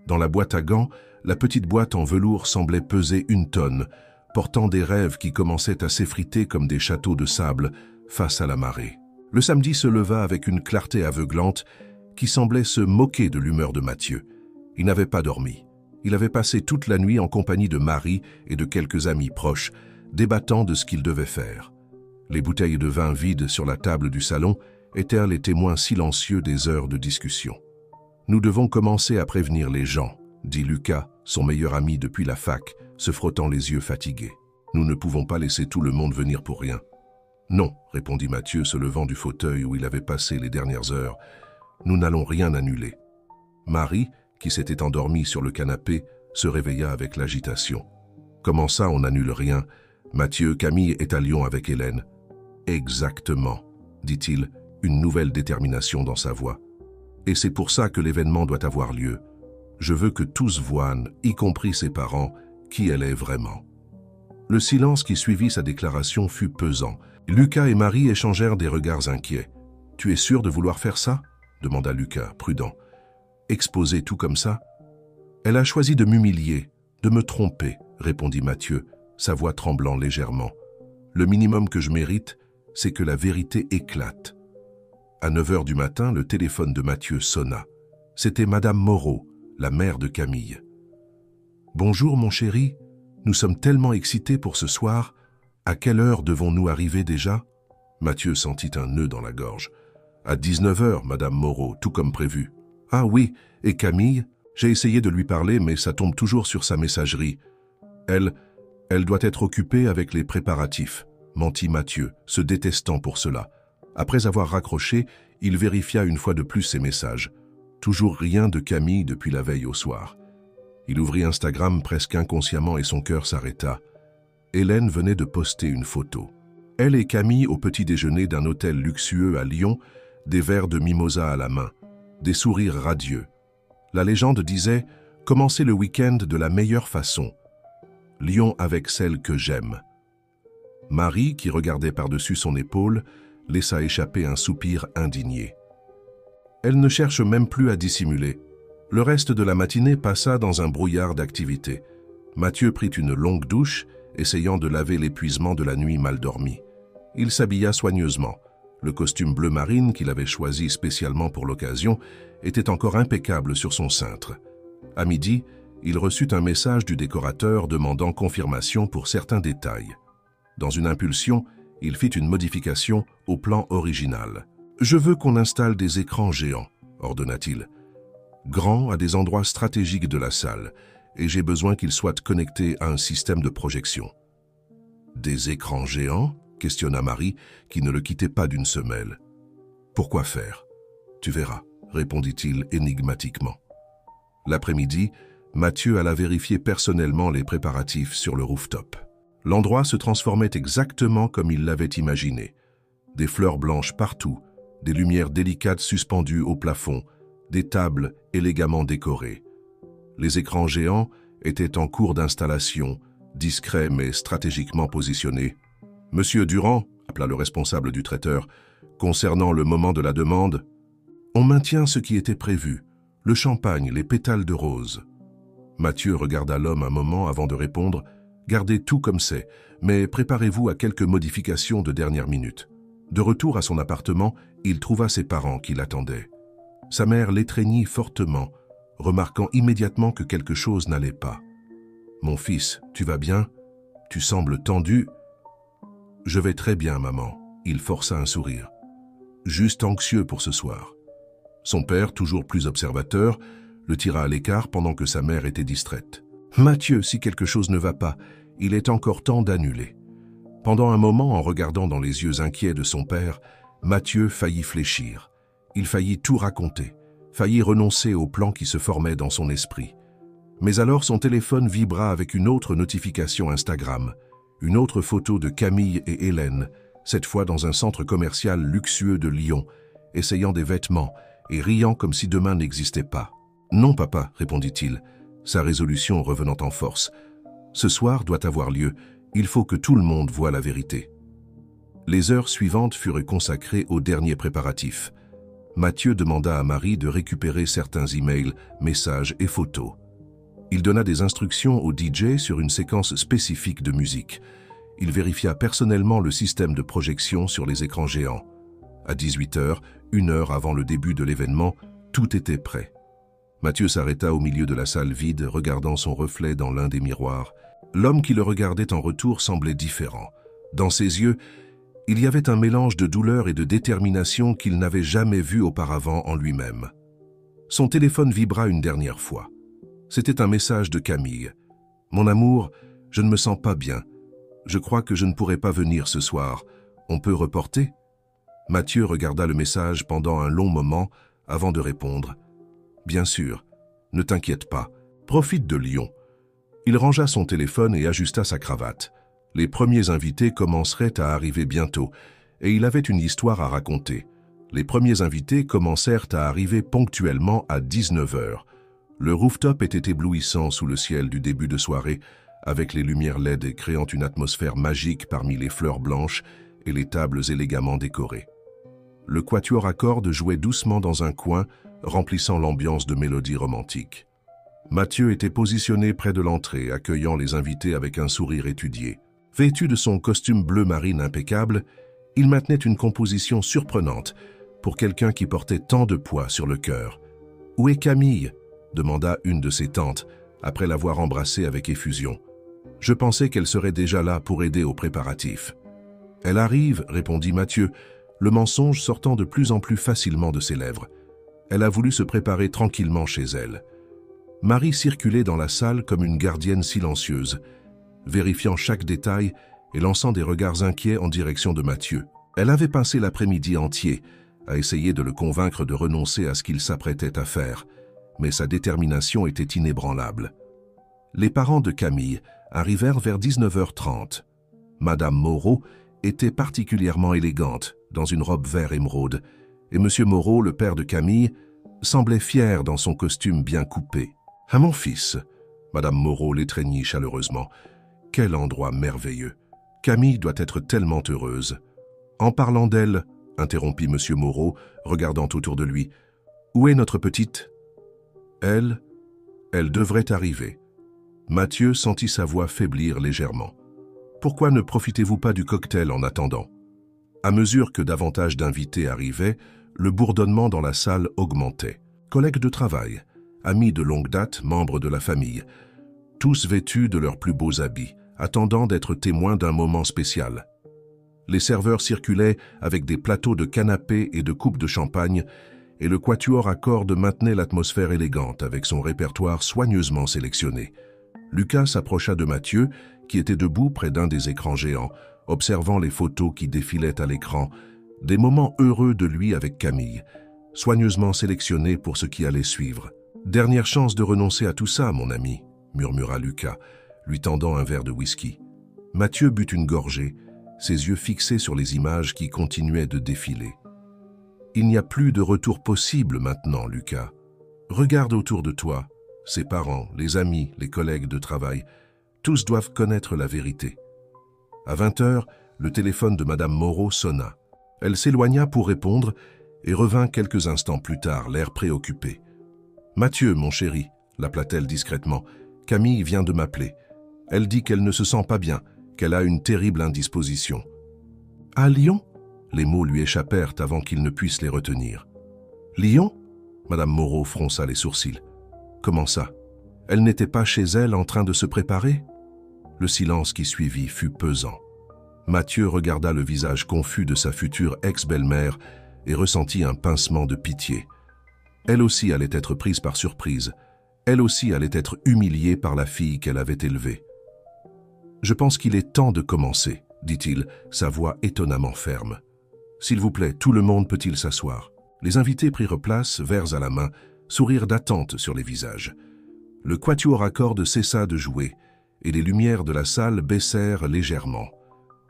S1: Dans la boîte à gants, la petite boîte en velours semblait peser 1 tonne, portant des rêves qui commençaient à s'effriter comme des châteaux de sable face à la marée. Le samedi se leva avec une clarté aveuglante qui semblait se moquer de l'humeur de Mathieu. Il n'avait pas dormi. Il avait passé toute la nuit en compagnie de Marie et de quelques amis proches, débattant de ce qu'il devait faire. Les bouteilles de vin vides sur la table du salon étaient les témoins silencieux des heures de discussion. « Nous devons commencer à prévenir les gens », dit Lucas, son meilleur ami depuis la fac, se frottant les yeux fatigués. « Nous ne pouvons pas laisser tout le monde venir pour rien. »« Non, » répondit Mathieu, se levant du fauteuil où il avait passé les dernières heures. « Nous n'allons rien annuler. » Marie, qui s'était endormie sur le canapé, se réveilla avec l'agitation. « Comment ça, on n'annule rien ? Mathieu, Camille est à Lyon avec Hélène. »« Exactement, » dit-il, une nouvelle détermination dans sa voix. « Et c'est pour ça que l'événement doit avoir lieu. Je veux que tous voient, y compris ses parents, qui elle est vraiment. » Le silence qui suivit sa déclaration fut pesant. Lucas et Marie échangèrent des regards inquiets. « Tu es sûr de vouloir faire ça ?» demanda Lucas, prudent. « Exposer tout comme ça ?»« Elle a choisi de m'humilier, de me tromper, » répondit Mathieu, sa voix tremblant légèrement. « Le minimum que je mérite, c'est que la vérité éclate. » À 9 heures du matin, le téléphone de Mathieu sonna. C'était Madame Moreau, la mère de Camille. « Bonjour mon chéri, nous sommes tellement excités pour ce soir. À quelle heure devons-nous arriver déjà ?» Mathieu sentit un nœud dans la gorge. « À 19 heures, Madame Moreau, tout comme prévu. »« Ah oui, et Camille ? J'ai essayé de lui parler, mais ça tombe toujours sur sa messagerie. Elle doit être occupée avec les préparatifs, » mentit Mathieu, se détestant pour cela. Après avoir raccroché, il vérifia une fois de plus ses messages. Toujours rien de Camille depuis la veille au soir. Il ouvrit Instagram presque inconsciemment et son cœur s'arrêta. Hélène venait de poster une photo. Elle et Camille au petit déjeuner d'un hôtel luxueux à Lyon, des verres de mimosa à la main, des sourires radieux. La légende disait « Commencez le week-end de la meilleure façon. Lyon avec celle que j'aime. » Marie, qui regardait par-dessus son épaule, laissa échapper un soupir indigné. Elle ne cherche même plus à dissimuler. Le reste de la matinée passa dans un brouillard d'activités. Mathieu prit une longue douche, essayant de laver l'épuisement de la nuit mal dormie. Il s'habilla soigneusement. Le costume bleu marine qu'il avait choisi spécialement pour l'occasion était encore impeccable sur son cintre. À midi, il reçut un message du décorateur demandant confirmation pour certains détails. Dans une impulsion, il fit une modification au plan original. « Je veux qu'on installe des écrans géants », ordonna-t-il. « Grands à des endroits stratégiques de la salle, et j'ai besoin qu'ils soient connectés à un système de projection. »« Des écrans géants ?» questionna Marie, qui ne le quittait pas d'une semelle. « Pourquoi faire ? Tu verras, » répondit-il énigmatiquement. L'après-midi, Mathieu alla vérifier personnellement les préparatifs sur le rooftop. L'endroit se transformait exactement comme il l'avait imaginé. Des fleurs blanches partout, des lumières délicates suspendues au plafond, des tables élégamment décorées. Les écrans géants étaient en cours d'installation, discrets mais stratégiquement positionnés. « Monsieur Durand », appela le responsable du traiteur, « concernant le moment de la demande, on maintient ce qui était prévu, le champagne, les pétales de rose. » Mathieu regarda l'homme un moment avant de répondre « Gardez tout comme c'est, mais préparez-vous à quelques modifications de dernière minute. » De retour à son appartement, il trouva ses parents qui l'attendaient. Sa mère l'étreignit fortement, remarquant immédiatement que quelque chose n'allait pas. « Mon fils, tu vas bien ? Tu sembles tendu. »« Je vais très bien, maman. » Il força un sourire. « juste anxieux pour ce soir. Son père, toujours plus observateur, le tira à l'écart pendant que sa mère était distraite. « Mathieu, si quelque chose ne va pas, il est encore temps d'annuler. » Pendant un moment, en regardant dans les yeux inquiets de son père, Mathieu faillit fléchir. Il faillit tout raconter, faillit renoncer au plan qui se formait dans son esprit. Mais alors son téléphone vibra avec une autre notification Instagram, une autre photo de Camille et Hélène, cette fois dans un centre commercial luxueux de Lyon, essayant des vêtements et riant comme si demain n'existait pas. « Non, papa, répondit-il, sa résolution revenant en force. Ce soir doit avoir lieu, il faut que tout le monde voie la vérité. » Les heures suivantes furent consacrées aux derniers préparatifs. Mathieu demanda à Marie de récupérer certains emails, messages et photos. Il donna des instructions au DJ sur une séquence spécifique de musique. Il vérifia personnellement le système de projection sur les écrans géants. À 18h, 1 heure avant le début de l'événement, tout était prêt. Mathieu s'arrêta au milieu de la salle vide, regardant son reflet dans l'un des miroirs. L'homme qui le regardait en retour semblait différent. Dans ses yeux, il y avait un mélange de douleur et de détermination qu'il n'avait jamais vu auparavant en lui-même. Son téléphone vibra une dernière fois. C'était un message de Camille. « Mon amour, je ne me sens pas bien. Je crois que je ne pourrai pas venir ce soir. On peut reporter ?» Mathieu regarda le message pendant un long moment avant de répondre. « Bien sûr, ne t'inquiète pas, profite de Lyon. » Il rangea son téléphone et ajusta sa cravate. Les premiers invités commenceraient à arriver bientôt, et il avait une histoire à raconter. Les premiers invités commencèrent à arriver ponctuellement à 19h. Le rooftop était éblouissant sous le ciel du début de soirée, avec les lumières LED créant une atmosphère magique parmi les fleurs blanches et les tables élégamment décorées. Le quatuor à cordes jouait doucement dans un coin, remplissant l'ambiance de mélodies romantiques. Mathieu était positionné près de l'entrée, accueillant les invités avec un sourire étudié. Vêtu de son costume bleu marine impeccable, il maintenait une composition surprenante pour quelqu'un qui portait tant de poids sur le cœur. « Où est Camille ?» demanda une de ses tantes, après l'avoir embrassée avec effusion. « Je pensais qu'elle serait déjà là pour aider aux préparatifs. »« Elle arrive, » répondit Mathieu, le mensonge sortant de plus en plus facilement de ses lèvres. Elle a voulu se préparer tranquillement chez elle. Marie circulait dans la salle comme une gardienne silencieuse, vérifiant chaque détail et lançant des regards inquiets en direction de Mathieu. Elle avait passé l'après-midi entier à essayer de le convaincre de renoncer à ce qu'il s'apprêtait à faire, mais sa détermination était inébranlable. Les parents de Camille arrivèrent vers 19h30. Madame Moreau était particulièrement élégante, dans une robe vert émeraude, et Monsieur Moreau, le père de Camille, semblait fier dans son costume bien coupé. « À mon fils !» Madame Moreau l'étreignit chaleureusement. « Quel endroit merveilleux! Camille doit être tellement heureuse. » En parlant d'elle, interrompit Monsieur Moreau, regardant autour de lui. « Où est notre petite ?»« Elle devrait arriver. » Mathieu sentit sa voix faiblir légèrement. « Pourquoi ne profitez-vous pas du cocktail en attendant ?» À mesure que davantage d'invités arrivaient, le bourdonnement dans la salle augmentait. Collègues de travail, amis de longue date, membres de la famille, tous vêtus de leurs plus beaux habits, attendant d'être témoins d'un moment spécial. Les serveurs circulaient avec des plateaux de canapés et de coupes de champagne, et le quatuor à cordes maintenait l'atmosphère élégante avec son répertoire soigneusement sélectionné. Lucas s'approcha de Mathieu, qui était debout près d'un des écrans géants, observant les photos qui défilaient à l'écran, des moments heureux de lui avec Camille, soigneusement sélectionnés pour ce qui allait suivre. « Dernière chance de renoncer à tout ça, mon ami », murmura Lucas, lui tendant un verre de whisky. Mathieu but une gorgée, ses yeux fixés sur les images qui continuaient de défiler. « Il n'y a plus de retour possible maintenant, Lucas. Regarde autour de toi, ses parents, les amis, les collègues de travail, tous doivent connaître la vérité. » À 20h, le téléphone de Madame Moreau sonna. Elle s'éloigna pour répondre et revint quelques instants plus tard, l'air préoccupé. « Mathieu, mon chéri, » l'appela-t-elle discrètement, « Camille vient de m'appeler. Elle dit qu'elle ne se sent pas bien, qu'elle a une terrible indisposition. »« À Lyon ?» Les mots lui échappèrent avant qu'il ne puisse les retenir. « Lyon ?» Madame Moreau fronça les sourcils. « Comment ça? Elle n'était pas chez elle en train de se préparer ?» Le silence qui suivit fut pesant. Mathieu regarda le visage confus de sa future ex-belle-mère et ressentit un pincement de pitié. Elle aussi allait être prise par surprise. Elle aussi allait être humiliée par la fille qu'elle avait élevée. « Je pense qu'il est temps de commencer, » dit-il, sa voix étonnamment ferme. « S'il vous plaît, tout le monde peut-il s'asseoir ?» Les invités prirent place, verres à la main, sourires d'attente sur les visages. Le quatuor à cordes cessa de jouer, et les lumières de la salle baissèrent légèrement.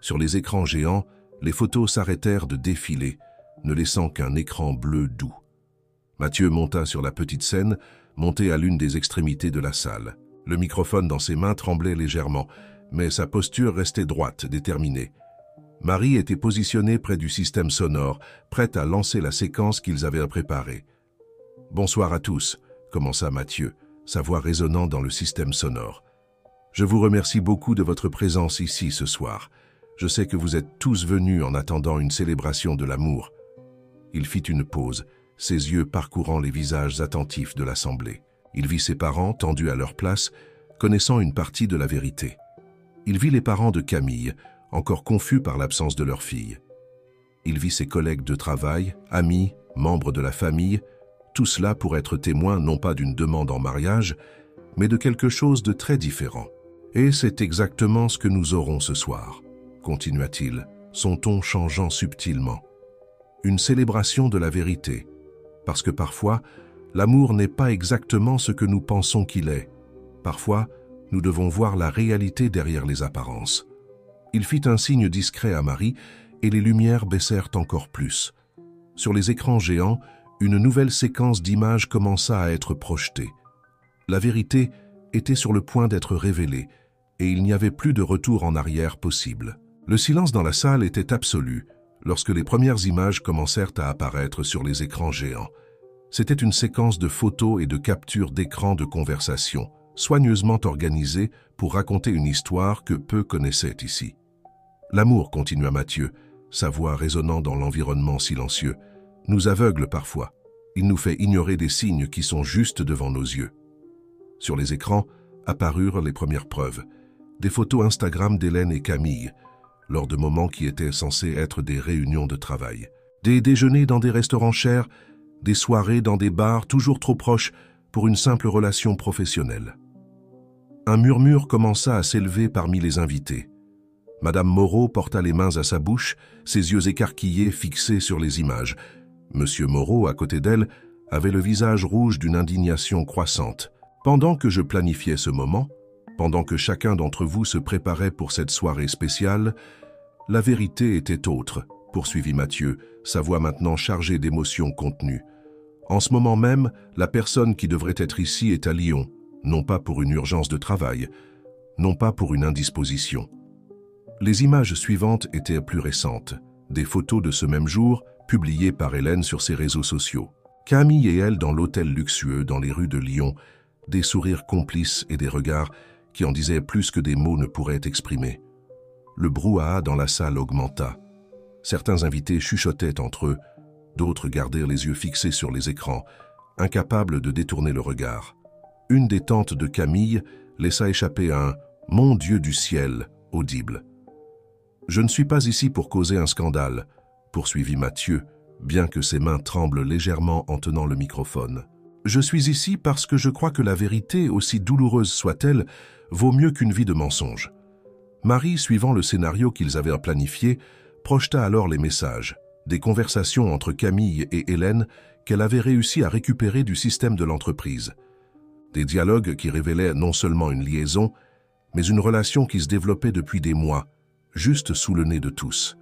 S1: Sur les écrans géants, les photos s'arrêtèrent de défiler, ne laissant qu'un écran bleu doux. Mathieu monta sur la petite scène, monté à l'une des extrémités de la salle. Le microphone dans ses mains tremblait légèrement, mais sa posture restait droite, déterminée. Marie était positionnée près du système sonore, prête à lancer la séquence qu'ils avaient préparée. « Bonsoir à tous », commença Mathieu, sa voix résonnant dans le système sonore. « Je vous remercie beaucoup de votre présence ici ce soir. Je sais que vous êtes tous venus en attendant une célébration de l'amour. » Il fit une pause, ses yeux parcourant les visages attentifs de l'assemblée. Il vit ses parents tendus à leur place, connaissant une partie de la vérité. Il vit les parents de Camille, encore confus par l'absence de leur fille. Il vit ses collègues de travail, amis, membres de la famille, tout cela pour être témoin non pas d'une demande en mariage, mais de quelque chose de très différent. « Et c'est exactement ce que nous aurons ce soir », continua-t-il, son ton changeant subtilement. « Une célébration de la vérité, parce que parfois, l'amour n'est pas exactement ce que nous pensons qu'il est. Parfois, nous devons voir la réalité derrière les apparences. » Il fit un signe discret à Marie et les lumières baissèrent encore plus. Sur les écrans géants, une nouvelle séquence d'images commença à être projetée. La vérité était sur le point d'être révélée et il n'y avait plus de retour en arrière possible. Le silence dans la salle était absolu lorsque les premières images commencèrent à apparaître sur les écrans géants. C'était une séquence de photos et de captures d'écran de conversation, soigneusement organisée pour raconter une histoire que peu connaissaient ici. L'amour, continua Mathieu, sa voix résonnant dans l'environnement silencieux, nous aveugle parfois. Il nous fait ignorer des signes qui sont juste devant nos yeux. Sur les écrans apparurent les premières preuves, des photos Instagram d'Hélène et Camille, lors de moments qui étaient censés être des réunions de travail. Des déjeuners dans des restaurants chers, des soirées dans des bars toujours trop proches pour une simple relation professionnelle. Un murmure commença à s'élever parmi les invités. Madame Moreau porta les mains à sa bouche, ses yeux écarquillés fixés sur les images. Monsieur Moreau, à côté d'elle, avait le visage rouge d'une indignation croissante. Pendant que je planifiais ce moment, pendant que chacun d'entre vous se préparait pour cette soirée spéciale, la vérité était autre, poursuivit Mathieu, sa voix maintenant chargée d'émotions contenues. En ce moment même, la personne qui devrait être ici est à Lyon, non pas pour une urgence de travail, non pas pour une indisposition. Les images suivantes étaient plus récentes, des photos de ce même jour, publiées par Hélène sur ses réseaux sociaux. Camille et elle dans l'hôtel luxueux dans les rues de Lyon, des sourires complices et des regards qui en disaient plus que des mots ne pourraient exprimer. Le brouhaha dans la salle augmenta. Certains invités chuchotaient entre eux, d'autres gardèrent les yeux fixés sur les écrans, incapables de détourner le regard. Une des tantes de Camille laissa échapper un « Mon Dieu du ciel » audible. « Je ne suis pas ici pour causer un scandale », poursuivit Mathieu, bien que ses mains tremblent légèrement en tenant le microphone. « Je suis ici parce que je crois que la vérité, aussi douloureuse soit-elle, vaut mieux qu'une vie de mensonge. » Marie, suivant le scénario qu'ils avaient planifié, projeta alors les messages, des conversations entre Camille et Hélène qu'elle avait réussi à récupérer du système de l'entreprise. Des dialogues qui révélaient non seulement une liaison, mais une relation qui se développait depuis des mois, juste sous le nez de tous.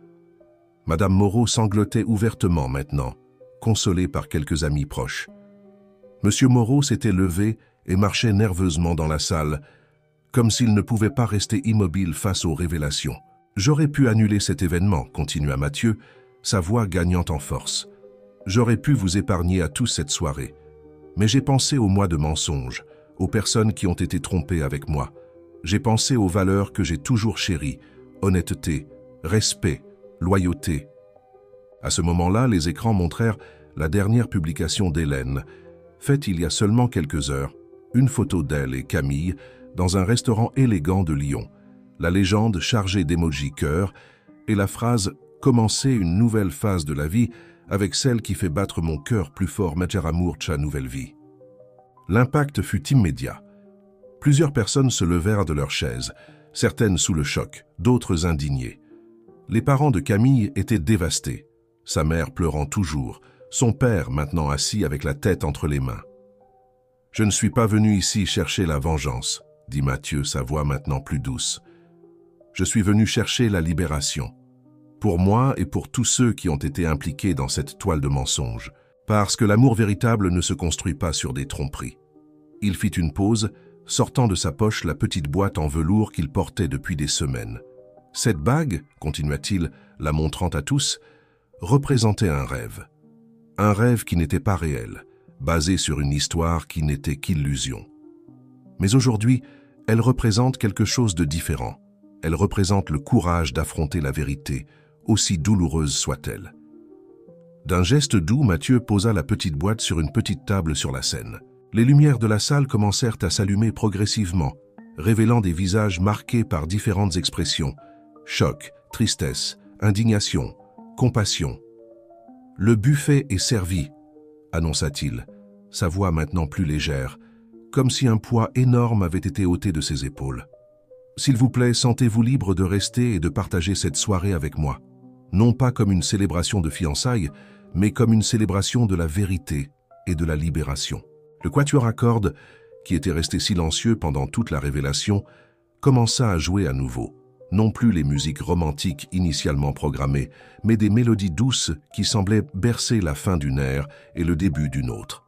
S1: Madame Moreau sanglotait ouvertement maintenant, consolée par quelques amis proches. Monsieur Moreau s'était levé et marchait nerveusement dans la salle, comme s'il ne pouvait pas rester immobile face aux révélations. « J'aurais pu annuler cet événement, » continua Mathieu, sa voix gagnant en force. « J'aurais pu vous épargner à tous cette soirée. Mais j'ai pensé aux mois de mensonges, aux personnes qui ont été trompées avec moi. J'ai pensé aux valeurs que j'ai toujours chéries, honnêteté, respect, loyauté. » À ce moment-là, les écrans montrèrent la dernière publication d'Hélène, faite il y a seulement quelques heures, une photo d'elle et Camille dans un restaurant élégant de Lyon, la légende chargée d'émojis cœur et la phrase « Commencer une nouvelle phase de la vie » avec celle qui fait battre mon cœur plus fort Majaramur Cha nouvelle vie. L'impact fut immédiat. Plusieurs personnes se levèrent de leurs chaises, certaines sous le choc, d'autres indignées. Les parents de Camille étaient dévastés, sa mère pleurant toujours, son père maintenant assis avec la tête entre les mains. « Je ne suis pas venu ici chercher la vengeance, » dit Mathieu, sa voix maintenant plus douce. « Je suis venu chercher la libération. Pour moi et pour tous ceux qui ont été impliqués dans cette toile de mensonges, parce que l'amour véritable ne se construit pas sur des tromperies. » Il fit une pause, sortant de sa poche la petite boîte en velours qu'il portait depuis des semaines. Cette bague, continua-t-il, la montrant à tous, représentait un rêve. Un rêve qui n'était pas réel, basé sur une histoire qui n'était qu'illusion. Mais aujourd'hui, elle représente quelque chose de différent. Elle représente le courage d'affronter la vérité, aussi douloureuse soit-elle. D'un geste doux, Mathieu posa la petite boîte sur une petite table sur la scène. Les lumières de la salle commencèrent à s'allumer progressivement, révélant des visages marqués par différentes expressions. Choc, tristesse, indignation, compassion. « Le buffet est servi », annonça-t-il, sa voix maintenant plus légère, comme si un poids énorme avait été ôté de ses épaules. « S'il vous plaît, sentez-vous libre de rester et de partager cette soirée avec moi, non pas comme une célébration de fiançailles, mais comme une célébration de la vérité et de la libération. » Le quatuor à cordes, qui était resté silencieux pendant toute la révélation, commença à jouer à nouveau. Non plus les musiques romantiques initialement programmées, mais des mélodies douces qui semblaient bercer la fin d'une ère et le début d'une autre.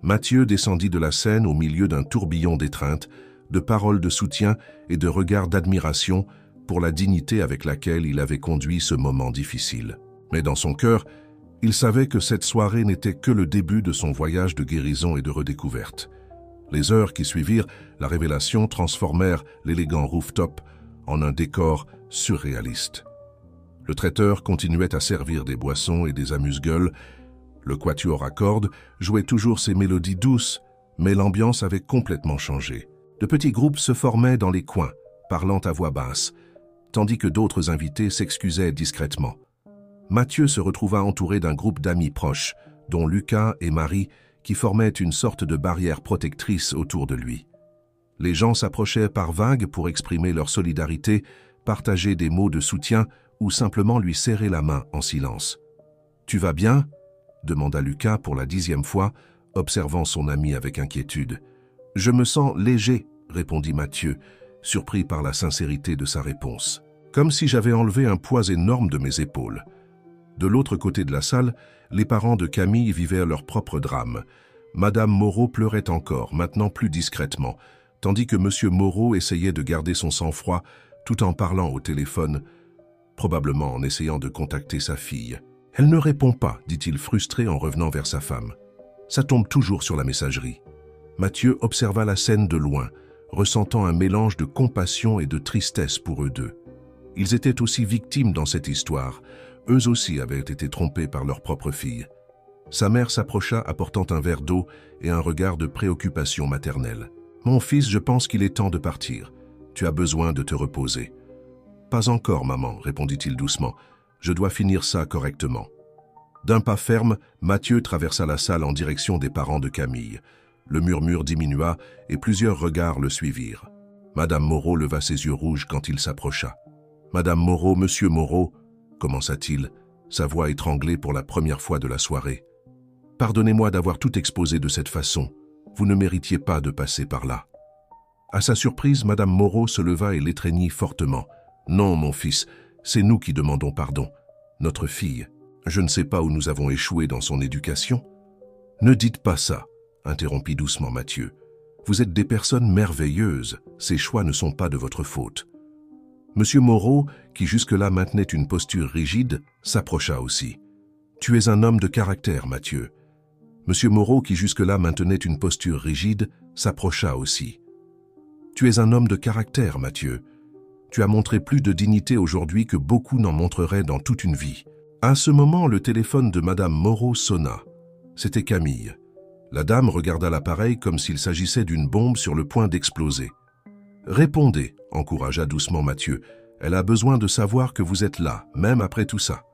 S1: Mathieu descendit de la scène au milieu d'un tourbillon d'étreinte, de paroles de soutien et de regards d'admiration pour la dignité avec laquelle il avait conduit ce moment difficile. Mais dans son cœur, il savait que cette soirée n'était que le début de son voyage de guérison et de redécouverte. Les heures qui suivirent, la révélation transformèrent l'élégant rooftop en un décor surréaliste. Le traiteur continuait à servir des boissons et des amuse-gueules. Le quatuor à cordes jouait toujours ses mélodies douces, mais l'ambiance avait complètement changé. De petits groupes se formaient dans les coins, parlant à voix basse, tandis que d'autres invités s'excusaient discrètement. Mathieu se retrouva entouré d'un groupe d'amis proches, dont Lucas et Marie, qui formaient une sorte de barrière protectrice autour de lui. Les gens s'approchaient par vagues pour exprimer leur solidarité, partager des mots de soutien ou simplement lui serrer la main en silence. « Tu vas bien ?» demanda Lucas pour la 10e fois, observant son ami avec inquiétude. « Je me sens léger », répondit Mathieu, surpris par la sincérité de sa réponse. « Comme si j'avais enlevé un poids énorme de mes épaules. » De l'autre côté de la salle, les parents de Camille vivaient leur propre drame. Madame Moreau pleurait encore, maintenant plus discrètement, tandis que Monsieur Moreau essayait de garder son sang-froid tout en parlant au téléphone, probablement en essayant de contacter sa fille. « Elle ne répond pas, dit-il frustré en revenant vers sa femme. Ça tombe toujours sur la messagerie. » Mathieu observa la scène de loin, ressentant un mélange de compassion et de tristesse pour eux deux. Ils étaient aussi victimes dans cette histoire. Eux aussi avaient été trompés par leur propre fille. Sa mère s'approcha apportant un verre d'eau et un regard de préoccupation maternelle. « Mon fils, je pense qu'il est temps de partir. Tu as besoin de te reposer. »« Pas encore, maman, répondit-il doucement. Je dois finir ça correctement. » D'un pas ferme, Mathieu traversa la salle en direction des parents de Camille. Le murmure diminua et plusieurs regards le suivirent. Madame Moreau leva ses yeux rouges quand il s'approcha. « Madame Moreau, Monsieur Moreau, » commença-t-il, sa voix étranglée pour la première fois de la soirée. « Pardonnez-moi d'avoir tout exposé de cette façon. Vous ne méritiez pas de passer par là. » À sa surprise, Madame Moreau se leva et l'étreignit fortement. « Non, mon fils, c'est nous qui demandons pardon. Notre fille, je ne sais pas où nous avons échoué dans son éducation. »« Ne dites pas ça, » interrompit doucement Mathieu. « Vous êtes des personnes merveilleuses. Ces choix ne sont pas de votre faute. » Monsieur Moreau, qui jusque-là maintenait une posture rigide, s'approcha aussi. « Tu es un homme de caractère, Mathieu. » Monsieur Moreau, qui jusque-là maintenait une posture rigide, s'approcha aussi. « Tu es un homme de caractère, Mathieu. Tu as montré plus de dignité aujourd'hui que beaucoup n'en montreraient dans toute une vie. » À ce moment, le téléphone de Madame Moreau sonna. C'était Camille. La dame regarda l'appareil comme s'il s'agissait d'une bombe sur le point d'exploser. « Répondez », encouragea doucement Mathieu. « Elle a besoin de savoir que vous êtes là, même après tout ça. »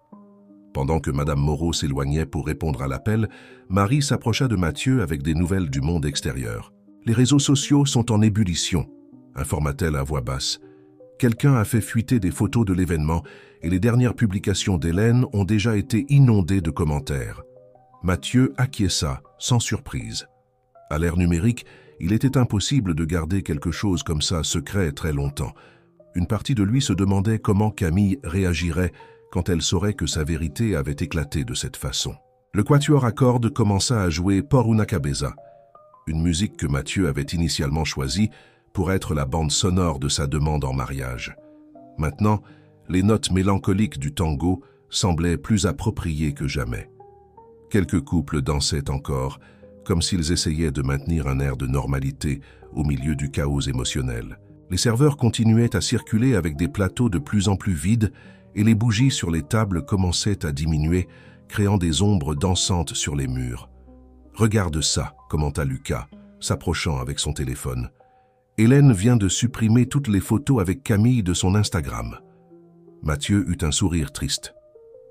S1: Pendant que Madame Moreau s'éloignait pour répondre à l'appel, Marie s'approcha de Mathieu avec des nouvelles du monde extérieur. « Les réseaux sociaux sont en ébullition », informa-t-elle à voix basse. « Quelqu'un a fait fuiter des photos de l'événement et les dernières publications d'Hélène ont déjà été inondées de commentaires. » Mathieu acquiesça, sans surprise. À l'ère numérique, il était impossible de garder quelque chose comme ça secret très longtemps. Une partie de lui se demandait comment Camille réagirait quand elle saurait que sa vérité avait éclaté de cette façon. Le quatuor à cordes commença à jouer Por una cabeza, une musique que Mathieu avait initialement choisie pour être la bande sonore de sa demande en mariage. Maintenant, les notes mélancoliques du tango semblaient plus appropriées que jamais. Quelques couples dansaient encore, comme s'ils essayaient de maintenir un air de normalité au milieu du chaos émotionnel. Les serveurs continuaient à circuler avec des plateaux de plus en plus vides et les bougies sur les tables commençaient à diminuer, créant des ombres dansantes sur les murs. « Regarde ça », commenta Lucas, s'approchant avec son téléphone. « Hélène vient de supprimer toutes les photos avec Camille de son Instagram. » Mathieu eut un sourire triste.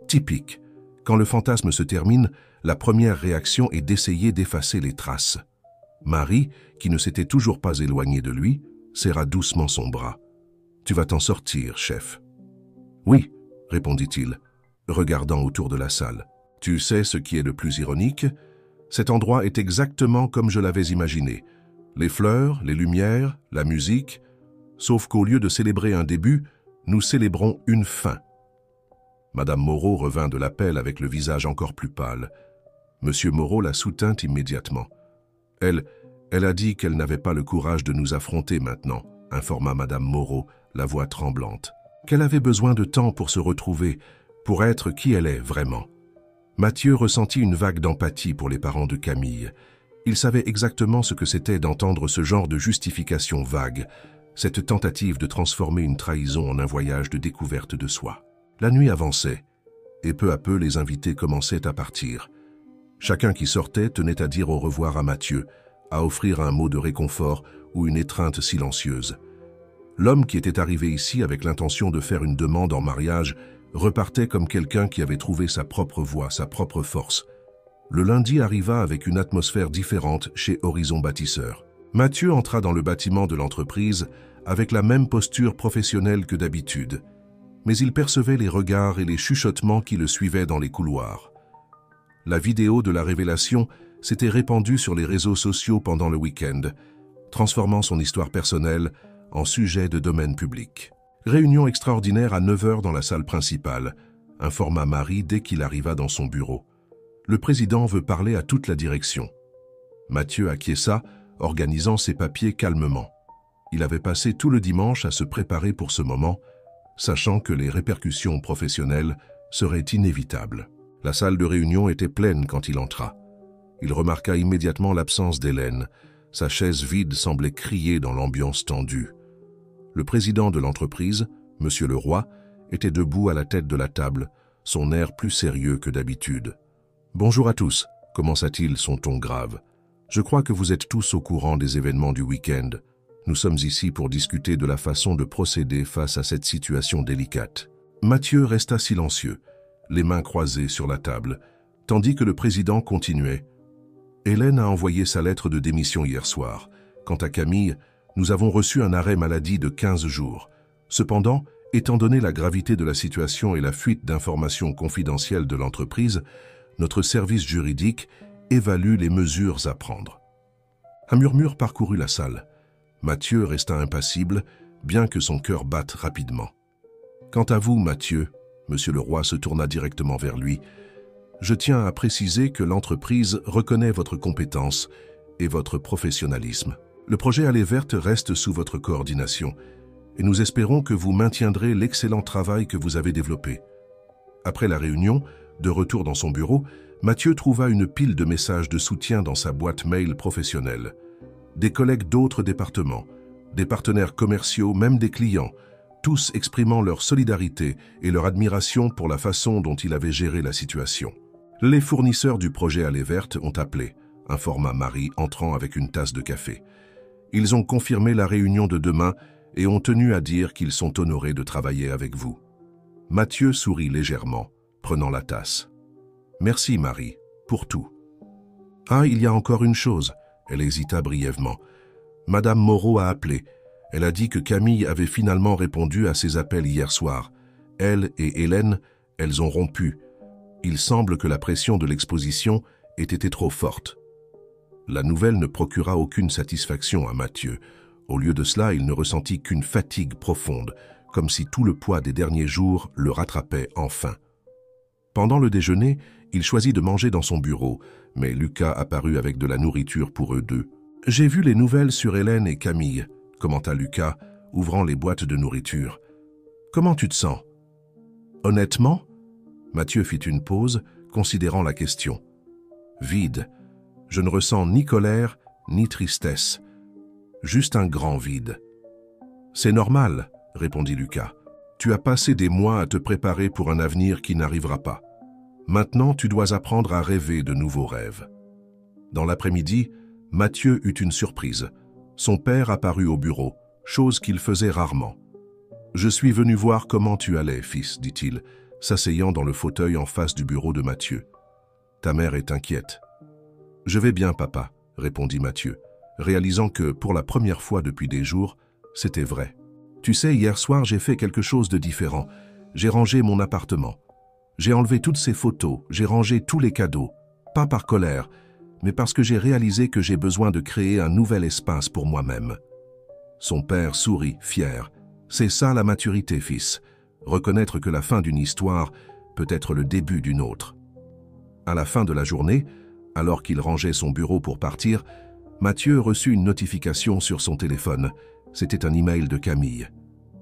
S1: Typique. Quand le fantasme se termine, la première réaction est d'essayer d'effacer les traces. Marie, qui ne s'était toujours pas éloignée de lui, serra doucement son bras. « Tu vas t'en sortir, chef. »« Oui, » répondit-il, regardant autour de la salle. « Tu sais ce qui est le plus ironique? Cet endroit est exactement comme je l'avais imaginé. Les fleurs, les lumières, la musique, sauf qu'au lieu de célébrer un début, nous célébrons une fin. » Madame Moreau revint de l'appel avec le visage encore plus pâle. Monsieur Moreau la soutint immédiatement. « Elle a dit qu'elle n'avait pas le courage de nous affronter maintenant, » informa Madame Moreau, la voix tremblante. Qu'elle avait besoin de temps pour se retrouver, pour être qui elle est vraiment. Mathieu ressentit une vague d'empathie pour les parents de Camille. Il savait exactement ce que c'était d'entendre ce genre de justification vague, cette tentative de transformer une trahison en un voyage de découverte de soi. La nuit avançait, et peu à peu les invités commençaient à partir. Chacun qui sortait tenait à dire au revoir à Mathieu, à offrir un mot de réconfort ou une étreinte silencieuse. L'homme qui était arrivé ici avec l'intention de faire une demande en mariage repartait comme quelqu'un qui avait trouvé sa propre voie, sa propre force. Le lundi arriva avec une atmosphère différente chez Horizon Bâtisseurs. Mathieu entra dans le bâtiment de l'entreprise avec la même posture professionnelle que d'habitude, mais il percevait les regards et les chuchotements qui le suivaient dans les couloirs. La vidéo de la révélation s'était répandue sur les réseaux sociaux pendant le week-end, transformant son histoire personnelle en sujet de domaine public. Réunion extraordinaire à 9h dans la salle principale, informa Marie dès qu'il arriva dans son bureau. Le président veut parler à toute la direction. Mathieu acquiesça, organisant ses papiers calmement. Il avait passé tout le dimanche à se préparer pour ce moment, sachant que les répercussions professionnelles seraient inévitables. La salle de réunion était pleine quand il entra. Il remarqua immédiatement l'absence d'Hélène. Sa chaise vide semblait crier dans l'ambiance tendue. Le président de l'entreprise, M. Leroy, était debout à la tête de la table, son air plus sérieux que d'habitude. « Bonjour à tous », commença-t-il son ton grave. « Je crois que vous êtes tous au courant des événements du week-end. Nous sommes ici pour discuter de la façon de procéder face à cette situation délicate. » Mathieu resta silencieux, les mains croisées sur la table, tandis que le président continuait. « Hélène a envoyé sa lettre de démission hier soir. Quant à Camille, nous avons reçu un arrêt maladie de 15 jours. Cependant, étant donné la gravité de la situation et la fuite d'informations confidentielles de l'entreprise, notre service juridique évalue les mesures à prendre. » Un murmure parcourut la salle. Mathieu resta impassible, bien que son cœur batte rapidement. « Quant à vous, Mathieu, » Monsieur Leroy se tourna directement vers lui, « je tiens à préciser que l'entreprise reconnaît votre compétence et votre professionnalisme. Le projet Allée Verte reste sous votre coordination et nous espérons que vous maintiendrez l'excellent travail que vous avez développé. » Après la réunion, de retour dans son bureau, Mathieu trouva une pile de messages de soutien dans sa boîte mail professionnelle. Des collègues d'autres départements, des partenaires commerciaux, même des clients, tous exprimant leur solidarité et leur admiration pour la façon dont il avait géré la situation. Les fournisseurs du projet Allée Verte ont appelé, informa Marie entrant avec une tasse de café. Ils ont confirmé la réunion de demain et ont tenu à dire qu'ils sont honorés de travailler avec vous. Mathieu sourit légèrement, prenant la tasse. « Merci, Marie, pour tout. »« Ah, il y a encore une chose. » Elle hésita brièvement. Madame Moreau a appelé. Elle a dit que Camille avait finalement répondu à ses appels hier soir. Elle et Hélène, elles ont rompu. Il semble que la pression de l'exposition ait été trop forte. La nouvelle ne procura aucune satisfaction à Mathieu. Au lieu de cela, il ne ressentit qu'une fatigue profonde, comme si tout le poids des derniers jours le rattrapait enfin. Pendant le déjeuner, il choisit de manger dans son bureau, mais Lucas apparut avec de la nourriture pour eux deux. « J'ai vu les nouvelles sur Hélène et Camille », commenta Lucas, ouvrant les boîtes de nourriture. « Comment tu te sens ?»« Honnêtement ?» Mathieu fit une pause, considérant la question. « Vide. Je ne ressens ni colère, ni tristesse. Juste un grand vide. »« C'est normal, » répondit Lucas. « Tu as passé des mois à te préparer pour un avenir qui n'arrivera pas. Maintenant, tu dois apprendre à rêver de nouveaux rêves. » Dans l'après-midi, Mathieu eut une surprise. Son père apparut au bureau, chose qu'il faisait rarement. « Je suis venu voir comment tu allais, fils, dit-il, s'asseyant dans le fauteuil en face du bureau de Mathieu. « Ta mère est inquiète. »« Je vais bien, papa, » répondit Mathieu, réalisant que, pour la première fois depuis des jours, c'était vrai. « Tu sais, hier soir, j'ai fait quelque chose de différent. J'ai rangé mon appartement. J'ai enlevé toutes ces photos, j'ai rangé tous les cadeaux, pas par colère, mais parce que j'ai réalisé que j'ai besoin de créer un nouvel espace pour moi-même. » Son père sourit, fier. « C'est ça la maturité, fils. Reconnaître que la fin d'une histoire peut être le début d'une autre. » À la fin de la journée, alors qu'il rangeait son bureau pour partir, Mathieu reçut une notification sur son téléphone. C'était un email de Camille.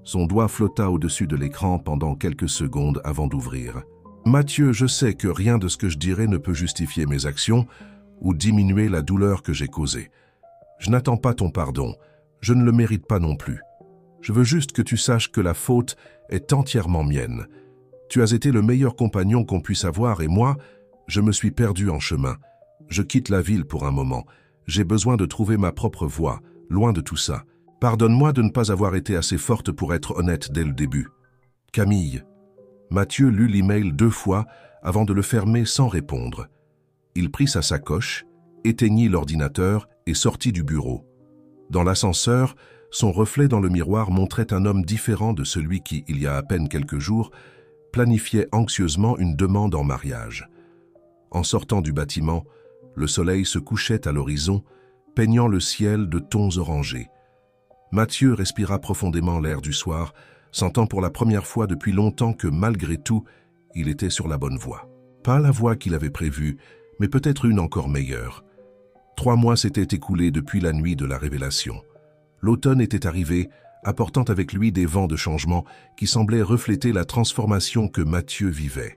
S1: Son doigt flotta au-dessus de l'écran pendant quelques secondes avant d'ouvrir. « Mathieu, je sais que rien de ce que je dirai ne peut justifier mes actions ou diminuer la douleur que j'ai causée. Je n'attends pas ton pardon, je ne le mérite pas non plus. Je veux juste que tu saches que la faute est entièrement mienne. Tu as été le meilleur compagnon qu'on puisse avoir et moi, je me suis perdu en chemin. Je quitte la ville pour un moment. J'ai besoin de trouver ma propre voie, loin de tout ça. Pardonne-moi de ne pas avoir été assez forte pour être honnête dès le début. Camille. » Mathieu lut l'email 2 fois avant de le fermer sans répondre. Il prit sa sacoche, éteignit l'ordinateur et sortit du bureau. Dans l'ascenseur, son reflet dans le miroir montrait un homme différent de celui qui, il y a à peine quelques jours, planifiait anxieusement une demande en mariage. En sortant du bâtiment, le soleil se couchait à l'horizon, peignant le ciel de tons orangés. Mathieu respira profondément l'air du soir, sentant pour la première fois depuis longtemps que, malgré tout, il était sur la bonne voie. Pas la voie qu'il avait prévue, mais peut-être une encore meilleure. 3 mois s'étaient écoulés depuis la nuit de la révélation. L'automne était arrivé, apportant avec lui des vents de changement qui semblaient refléter la transformation que Mathieu vivait.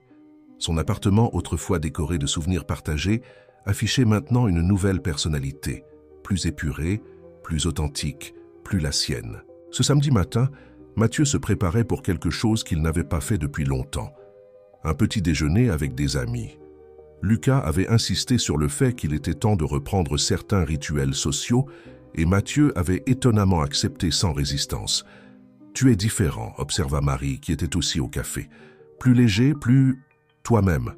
S1: Son appartement, autrefois décoré de souvenirs partagés, affichait maintenant une nouvelle personnalité, plus épurée, plus authentique, plus la sienne. Ce samedi matin, Mathieu se préparait pour quelque chose qu'il n'avait pas fait depuis longtemps. Un petit déjeuner avec des amis. Lucas avait insisté sur le fait qu'il était temps de reprendre certains rituels sociaux et Mathieu avait étonnamment accepté sans résistance. « Tu es différent », observa Marie, qui était aussi au café. « Plus léger, plus toi-même. »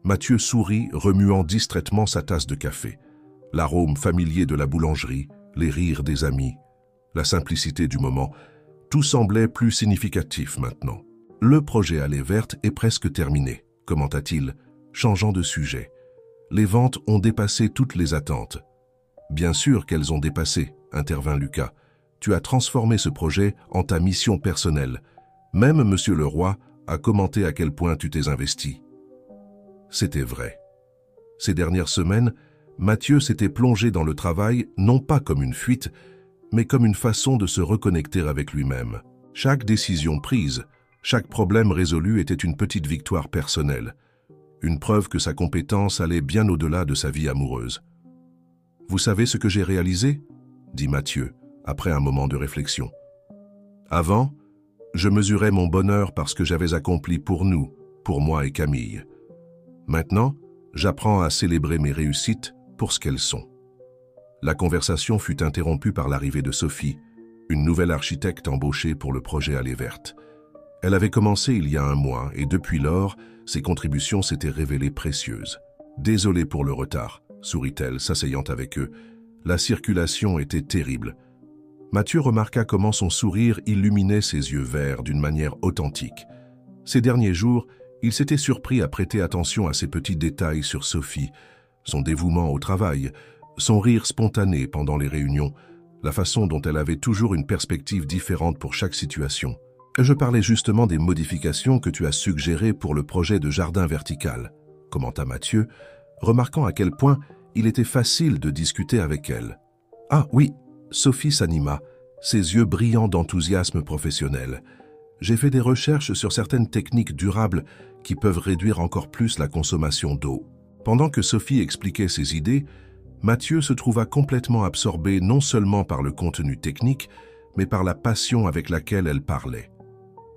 S1: Mathieu sourit, remuant distraitement sa tasse de café. L'arôme familier de la boulangerie, les rires des amis, la simplicité du moment, tout semblait plus significatif maintenant. « Le projet Allée verte est presque terminé », commenta-t-il, changeant de sujet. « Les ventes ont dépassé toutes les attentes. » « Bien sûr qu'elles ont dépassé, » intervint Lucas. « Tu as transformé ce projet en ta mission personnelle. Même Monsieur le Roi a commenté à quel point tu t'es investi. » C'était vrai. Ces dernières semaines, Mathieu s'était plongé dans le travail non pas comme une fuite, mais comme une façon de se reconnecter avec lui-même. Chaque décision prise, chaque problème résolu était une petite victoire personnelle, une preuve que sa compétence allait bien au-delà de sa vie amoureuse. « Vous savez ce que j'ai réalisé ?» dit Mathieu, après un moment de réflexion. « Avant, je mesurais mon bonheur par ce que j'avais accompli pour nous, pour moi et Camille. Maintenant, j'apprends à célébrer mes réussites pour ce qu'elles sont. » La conversation fut interrompue par l'arrivée de Sophie, une nouvelle architecte embauchée pour le projet Allée verte. Elle avait commencé il y a 1 mois et depuis lors, Ses contributions s'étaient révélées précieuses. « Désolé pour le retard », sourit-elle, s'asseyant avec eux. La circulation était terrible. Mathieu remarqua comment son sourire illuminait ses yeux verts d'une manière authentique. Ces derniers jours, il s'était surpris à prêter attention à ces petits détails sur Sophie, son dévouement au travail, son rire spontané pendant les réunions, la façon dont elle avait toujours une perspective différente pour chaque situation. Je parlais justement des modifications que tu as suggérées pour le projet de jardin vertical, commenta Mathieu, remarquant à quel point il était facile de discuter avec elle. Ah oui, Sophie s'anima, ses yeux brillants d'enthousiasme professionnel. J'ai fait des recherches sur certaines techniques durables qui peuvent réduire encore plus la consommation d'eau. Pendant que Sophie expliquait ses idées, Mathieu se trouva complètement absorbé non seulement par le contenu technique, mais par la passion avec laquelle elle parlait.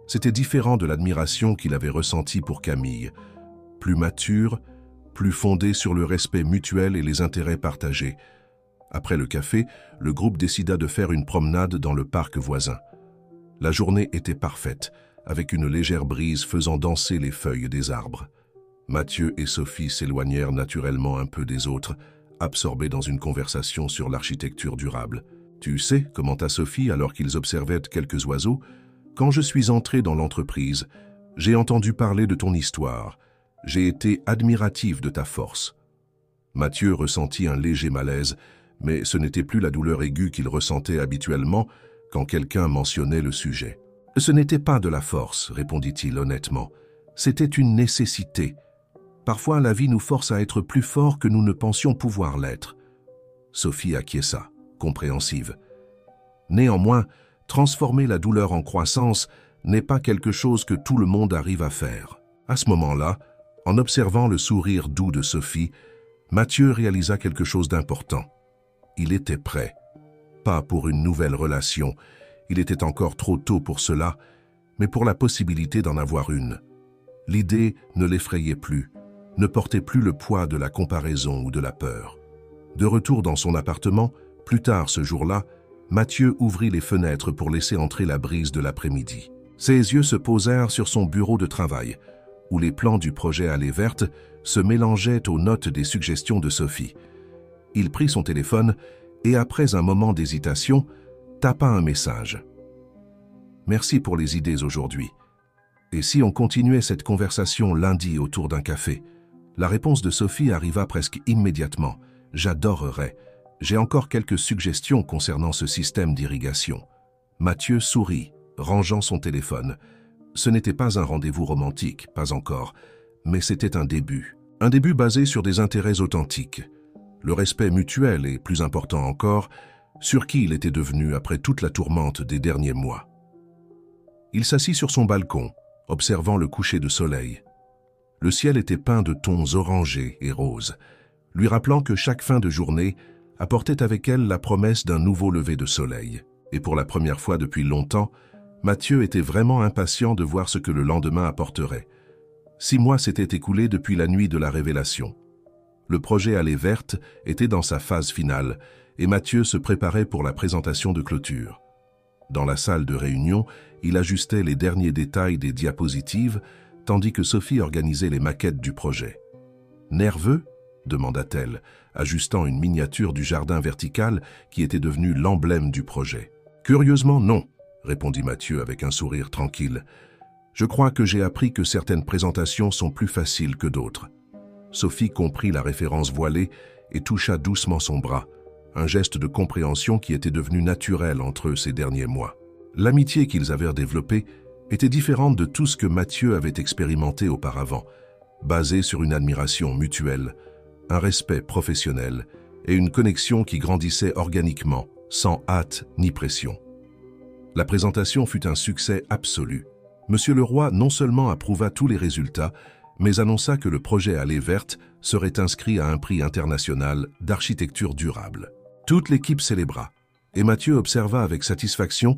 S1: C'était différent de l'admiration qu'il avait ressentie pour Camille, plus mature, plus fondée sur le respect mutuel et les intérêts partagés. Après le café, le groupe décida de faire une promenade dans le parc voisin. La journée était parfaite, avec une légère brise faisant danser les feuilles des arbres. Mathieu et Sophie s'éloignèrent naturellement un peu des autres, absorbés dans une conversation sur l'architecture durable. « Tu sais, commenta Sophie alors qu'ils observaient quelques oiseaux, quand je suis entré dans l'entreprise, j'ai entendu parler de ton histoire. J'ai été admiratif de ta force. » Mathieu ressentit un léger malaise, mais ce n'était plus la douleur aiguë qu'il ressentait habituellement quand quelqu'un mentionnait le sujet. « Ce n'était pas de la force, répondit-il honnêtement. C'était une nécessité. Parfois, la vie nous force à être plus forts que nous ne pensions pouvoir l'être. » Sophie acquiesça, compréhensive. Néanmoins, transformer la douleur en croissance n'est pas quelque chose que tout le monde arrive à faire. À ce moment-là, en observant le sourire doux de Sophie, Mathieu réalisa quelque chose d'important. Il était prêt. Pas pour une nouvelle relation, il était encore trop tôt pour cela, mais pour la possibilité d'en avoir une. L'idée ne l'effrayait plus, ne portait plus le poids de la comparaison ou de la peur. De retour dans son appartement, plus tard ce jour-là, Mathieu ouvrit les fenêtres pour laisser entrer la brise de l'après-midi. Ses yeux se posèrent sur son bureau de travail, où les plans du projet Allée verte se mélangeaient aux notes des suggestions de Sophie. Il prit son téléphone et, après un moment d'hésitation, tapa un message. « Merci pour les idées aujourd'hui. Et si on continuait cette conversation lundi autour d'un café ?» La réponse de Sophie arriva presque immédiatement. « J'adorerais. J'ai encore quelques suggestions concernant ce système d'irrigation. » Mathieu sourit, rangeant son téléphone. Ce n'était pas un rendez-vous romantique, pas encore, mais c'était un début. Un début basé sur des intérêts authentiques. Le respect mutuel et, plus important encore, sur qui il était devenu après toute la tourmente des derniers mois. Il s'assit sur son balcon, observant le coucher de soleil. Le ciel était peint de tons orangés et roses, lui rappelant que chaque fin de journée apportait avec elle la promesse d'un nouveau lever de soleil. Et pour la première fois depuis longtemps, Mathieu était vraiment impatient de voir ce que le lendemain apporterait. 6 mois s'étaient écoulés depuis la nuit de la révélation. Le projet Allée verte était dans sa phase finale et Mathieu se préparait pour la présentation de clôture. Dans la salle de réunion, il ajustait les derniers détails des diapositives, tandis que Sophie organisait les maquettes du projet. « Nerveux ?» demanda-t-elle, ajustant une miniature du jardin vertical qui était devenu l'emblème du projet. « Curieusement, non, » répondit Mathieu avec un sourire tranquille. « Je crois que j'ai appris que certaines présentations sont plus faciles que d'autres. » Sophie comprit la référence voilée et toucha doucement son bras, un geste de compréhension qui était devenu naturel entre eux ces derniers mois. L'amitié qu'ils avaient développée était différente de tout ce que Mathieu avait expérimenté auparavant, basée sur une admiration mutuelle, un respect professionnel et une connexion qui grandissait organiquement, sans hâte ni pression. La présentation fut un succès absolu. Monsieur Leroy non seulement approuva tous les résultats, mais annonça que le projet Allée verte serait inscrit à un prix international d'architecture durable. Toute l'équipe célébra, et Mathieu observa avec satisfaction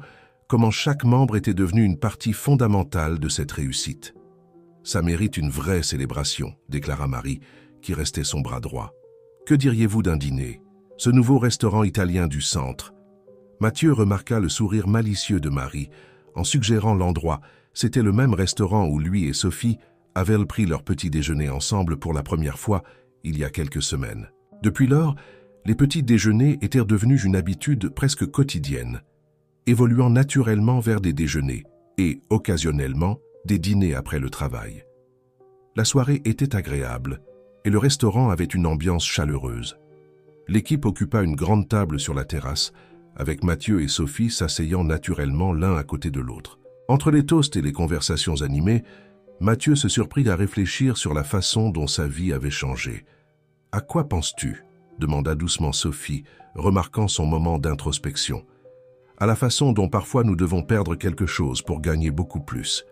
S1: comment chaque membre était devenu une partie fondamentale de cette réussite. « Ça mérite une vraie célébration », déclara Marie, qui restait son bras droit. « Que diriez-vous d'un dîner? Ce nouveau restaurant italien du centre. » Mathieu remarqua le sourire malicieux de Marie, en suggérant l'endroit. C'était le même restaurant où lui et Sophie avaient pris leur petit déjeuner ensemble pour la première fois il y a quelques semaines. Depuis lors, les petits déjeuners étaient devenus une habitude presque quotidienne, évoluant naturellement vers des déjeuners et, occasionnellement, des dîners après le travail. La soirée était agréable et le restaurant avait une ambiance chaleureuse. L'équipe occupa une grande table sur la terrasse, avec Mathieu et Sophie s'asseyant naturellement l'un à côté de l'autre. Entre les toasts et les conversations animées, Mathieu se surprit à réfléchir sur la façon dont sa vie avait changé. « À quoi penses-tu » demanda doucement Sophie, remarquant son moment d'introspection. « À la façon dont parfois nous devons perdre quelque chose pour gagner beaucoup plus, »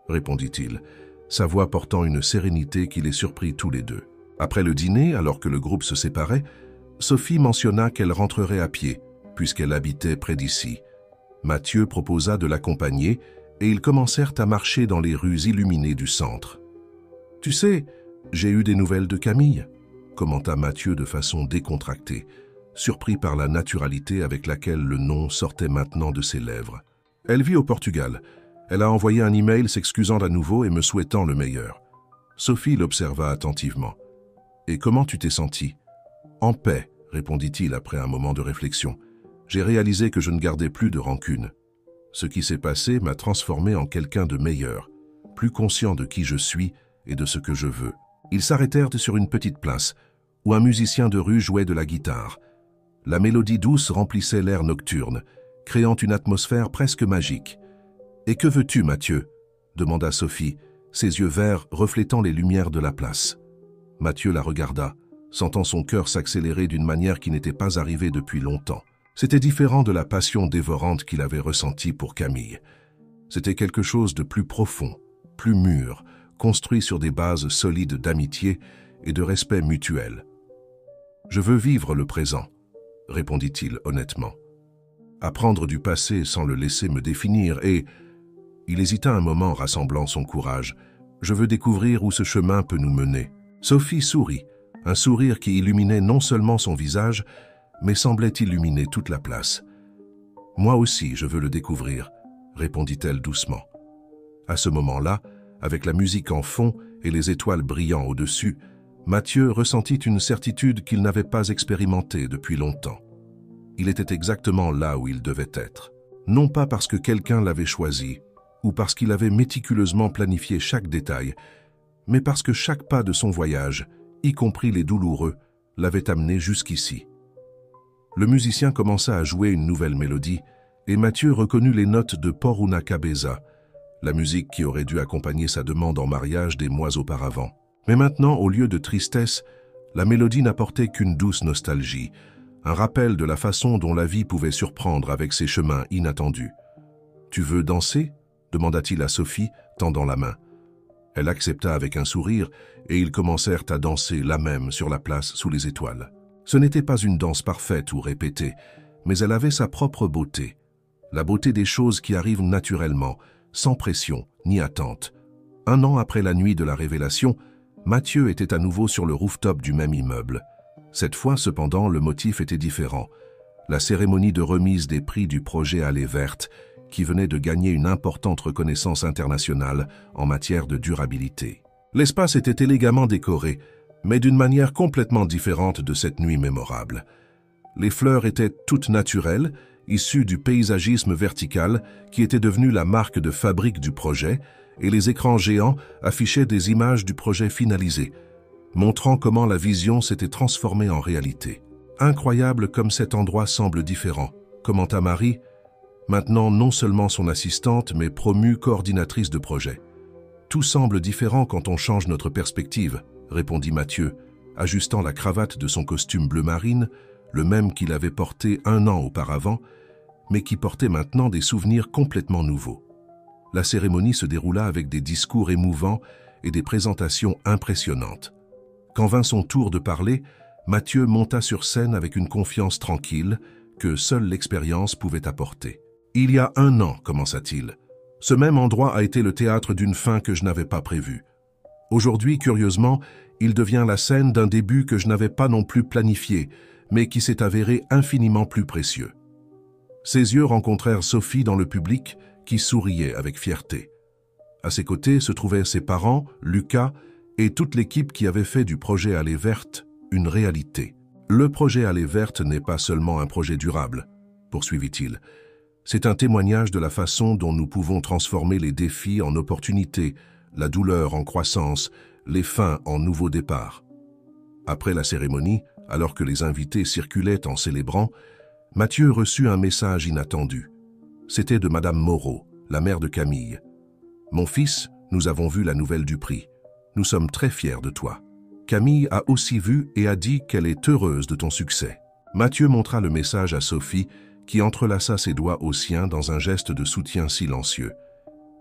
S1: répondit-il, sa voix portant une sérénité qui les surprit tous les deux. Après le dîner, alors que le groupe se séparait, Sophie mentionna qu'elle rentrerait à pied, puisqu'elle habitait près d'ici. Mathieu proposa de l'accompagner et ils commencèrent à marcher dans les rues illuminées du centre. « Tu sais, j'ai eu des nouvelles de Camille », commenta Mathieu de façon décontractée, surpris par la naturalité avec laquelle le nom sortait maintenant de ses lèvres. « Elle vit au Portugal. Elle a envoyé un email s'excusant à nouveau et me souhaitant le meilleur. » Sophie l'observa attentivement. « Et comment tu t'es senti ?»« En paix, » répondit-il après un moment de réflexion. « J'ai réalisé que je ne gardais plus de rancune. Ce qui s'est passé m'a transformé en quelqu'un de meilleur, plus conscient de qui je suis et de ce que je veux. » Ils s'arrêtèrent sur une petite place, où un musicien de rue jouait de la guitare. La mélodie douce remplissait l'air nocturne, créant une atmosphère presque magique. « Et que veux-tu, Mathieu » demanda Sophie, ses yeux verts reflétant les lumières de la place. Mathieu la regarda, sentant son cœur s'accélérer d'une manière qui n'était pas arrivée depuis longtemps. C'était différent de la passion dévorante qu'il avait ressentie pour Camille. C'était quelque chose de plus profond, plus mûr, construit sur des bases solides d'amitié et de respect mutuel. « Je veux vivre le présent », répondit-il honnêtement. « Apprendre du passé sans le laisser me définir et… » Il hésita un moment, rassemblant son courage. « Je veux découvrir où ce chemin peut nous mener. » Sophie sourit, un sourire qui illuminait non seulement son visage, mais semblait illuminer toute la place. « Moi aussi, je veux le découvrir », répondit-elle doucement. À ce moment-là, avec la musique en fond et les étoiles brillant au-dessus, Mathieu ressentit une certitude qu'il n'avait pas expérimentée depuis longtemps. Il était exactement là où il devait être. Non pas parce que quelqu'un l'avait choisi, ou parce qu'il avait méticuleusement planifié chaque détail, mais parce que chaque pas de son voyage, y compris les douloureux, l'avait amené jusqu'ici. Le musicien commença à jouer une nouvelle mélodie, et Mathieu reconnut les notes de Poruna Cabeza, la musique qui aurait dû accompagner sa demande en mariage des mois auparavant. Mais maintenant, au lieu de tristesse, la mélodie n'apportait qu'une douce nostalgie, un rappel de la façon dont la vie pouvait surprendre avec ses chemins inattendus. « Tu veux danser ?» demanda-t-il à Sophie, tendant la main. Elle accepta avec un sourire, et ils commencèrent à danser là même sur la place sous les étoiles. Ce n'était pas une danse parfaite ou répétée, mais elle avait sa propre beauté, la beauté des choses qui arrivent naturellement, sans pression ni attente. 1 an après la nuit de la révélation, Mathieu était à nouveau sur le rooftop du même immeuble. Cette fois, cependant, le motif était différent. La cérémonie de remise des prix du projet Allée Verte, qui venait de gagner une importante reconnaissance internationale en matière de durabilité. L'espace était élégamment décoré, mais d'une manière complètement différente de cette nuit mémorable. Les fleurs étaient toutes naturelles, issues du paysagisme vertical qui était devenu la marque de fabrique du projet, et les écrans géants affichaient des images du projet finalisé, montrant comment la vision s'était transformée en réalité. « Incroyable comme cet endroit semble différent », commenta Marie, maintenant non seulement son assistante, mais promue coordinatrice de projet. « Tout semble différent quand on change notre perspective », répondit Mathieu, ajustant la cravate de son costume bleu marine, le même qu'il avait porté 1 an auparavant, mais qui portait maintenant des souvenirs complètement nouveaux. La cérémonie se déroula avec des discours émouvants et des présentations impressionnantes. Quand vint son tour de parler, Mathieu monta sur scène avec une confiance tranquille que seule l'expérience pouvait apporter. « Il y a 1 an, commença-t-il. Ce même endroit a été le théâtre d'une fin que je n'avais pas prévue. Aujourd'hui, curieusement, il devient la scène d'un début que je n'avais pas non plus planifié, mais qui s'est avéré infiniment plus précieux. » Ses yeux rencontrèrent Sophie dans le public, qui souriait avec fierté. À ses côtés se trouvaient ses parents, Lucas, et toute l'équipe qui avait fait du projet Allée Verte une réalité. Le projet Allée Verte n'est pas seulement un projet durable, poursuivit-il. C'est un témoignage de la façon dont nous pouvons transformer les défis en opportunités, la douleur en croissance, les fins en nouveaux départs. Après la cérémonie, alors que les invités circulaient en célébrant, Mathieu reçut un message inattendu. C'était de Madame Moreau, la mère de Camille. « Mon fils, nous avons vu la nouvelle du prix. Nous sommes très fiers de toi. Camille a aussi vu et a dit qu'elle est heureuse de ton succès. » Mathieu montra le message à Sophie, qui entrelaça ses doigts aux siens dans un geste de soutien silencieux.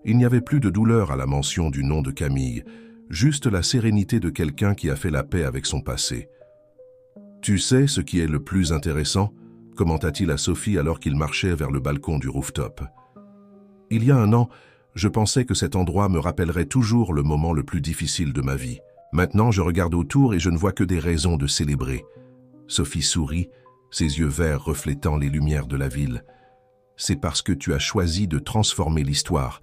S1: Il n'y avait plus de douleur à la mention du nom de Camille, juste la sérénité de quelqu'un qui a fait la paix avec son passé. « Tu sais ce qui est le plus intéressant ?» commenta-t-il à Sophie alors qu'il marchait vers le balcon du rooftop. « Il y a un an, je pensais que cet endroit me rappellerait toujours le moment le plus difficile de ma vie. Maintenant, je regarde autour et je ne vois que des raisons de célébrer. » Sophie sourit, ses yeux verts reflétant les lumières de la ville. « C'est parce que tu as choisi de transformer l'histoire,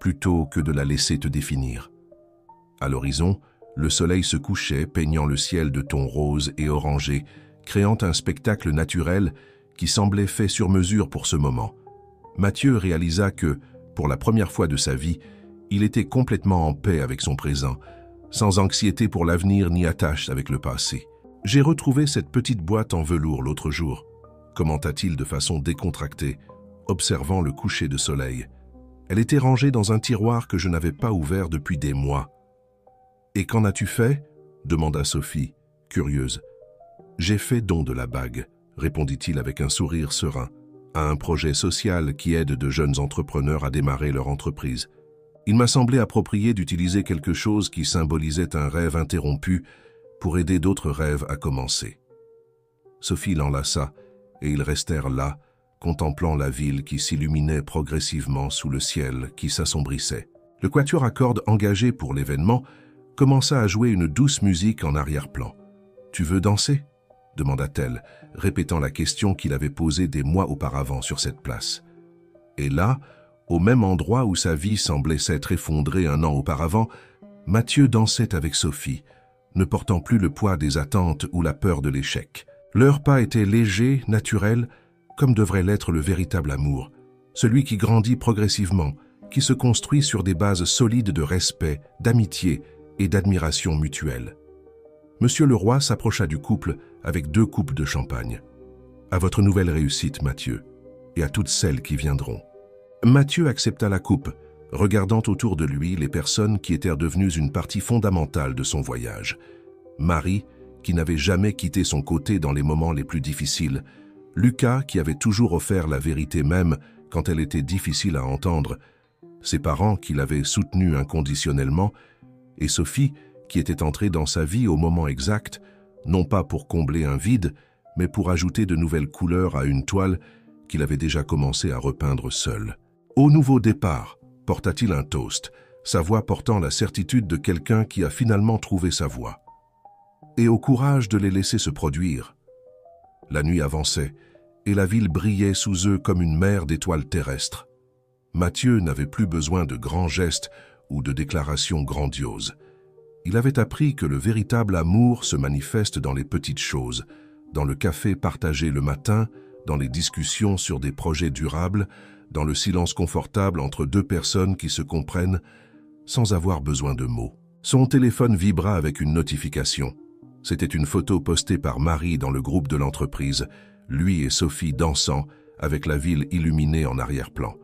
S1: plutôt que de la laisser te définir. » À l'horizon, le soleil se couchait, peignant le ciel de tons roses et orangés, créant un spectacle naturel qui semblait fait sur mesure pour ce moment. Mathieu réalisa que, pour la première fois de sa vie, il était complètement en paix avec son présent, sans anxiété pour l'avenir ni attache avec le passé. « J'ai retrouvé cette petite boîte en velours l'autre jour », commenta-t-il de façon décontractée, observant le coucher de soleil. Elle était rangée dans un tiroir que je n'avais pas ouvert depuis des mois. « Et qu'en as-tu fait » demanda Sophie, curieuse. « J'ai fait don de la bague », répondit-il avec un sourire serein, à un projet social qui aide de jeunes entrepreneurs à démarrer leur entreprise. Il m'a semblé approprié d'utiliser quelque chose qui symbolisait un rêve interrompu pour aider d'autres rêves à commencer. Sophie l'enlaça et ils restèrent là, contemplant la ville qui s'illuminait progressivement sous le ciel qui s'assombrissait. Le quatuor à cordes engagé pour l'événement commença à jouer une douce musique en arrière-plan. « Tu veux danser ?» demanda-t-elle, répétant la question qu'il avait posée des mois auparavant sur cette place. Et là, au même endroit où sa vie semblait s'être effondrée un an auparavant, Mathieu dansait avec Sophie, ne portant plus le poids des attentes ou la peur de l'échec. Leur pas était léger, naturel, comme devrait l'être le véritable amour, celui qui grandit progressivement, qui se construit sur des bases solides de respect, d'amitié et d'admiration mutuelle. Monsieur le roi s'approcha du couple avec 2 coupes de champagne. « À votre nouvelle réussite, Mathieu, et à toutes celles qui viendront. » Mathieu accepta la coupe, regardant autour de lui les personnes qui étaient devenues une partie fondamentale de son voyage. Marie, qui n'avait jamais quitté son côté dans les moments les plus difficiles, Lucas, qui avait toujours offert la vérité même quand elle était difficile à entendre, ses parents qui l'avaient soutenu inconditionnellement, et Sophie, qui était entrée dans sa vie au moment exact, non pas pour combler un vide, mais pour ajouter de nouvelles couleurs à une toile qu'il avait déjà commencé à repeindre seul. Au nouveau départ, porta-t-il un toast, sa voix portant la certitude de quelqu'un qui a finalement trouvé sa voie. Et au courage de les laisser se produire. La nuit avançait, et la ville brillait sous eux comme une mer d'étoiles terrestres. Mathieu n'avait plus besoin de grands gestes ou de déclarations grandioses. Il avait appris que le véritable amour se manifeste dans les petites choses, dans le café partagé le matin, dans les discussions sur des projets durables, dans le silence confortable entre 2 personnes qui se comprennent sans avoir besoin de mots. Son téléphone vibra avec une notification. C'était une photo postée par Marie dans le groupe de l'entreprise, lui et Sophie dansant avec la ville illuminée en arrière-plan.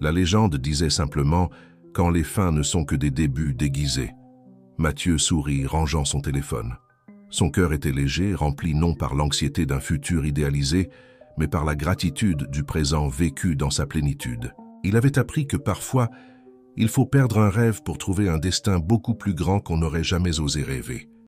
S1: La légende disait simplement « Quand les fins ne sont que des débuts déguisés ». Mathieu sourit, rangeant son téléphone. Son cœur était léger, rempli non par l'anxiété d'un futur idéalisé, mais par la gratitude du présent vécu dans sa plénitude. Il avait appris que parfois, il faut perdre un rêve pour trouver un destin beaucoup plus grand qu'on n'aurait jamais osé rêver.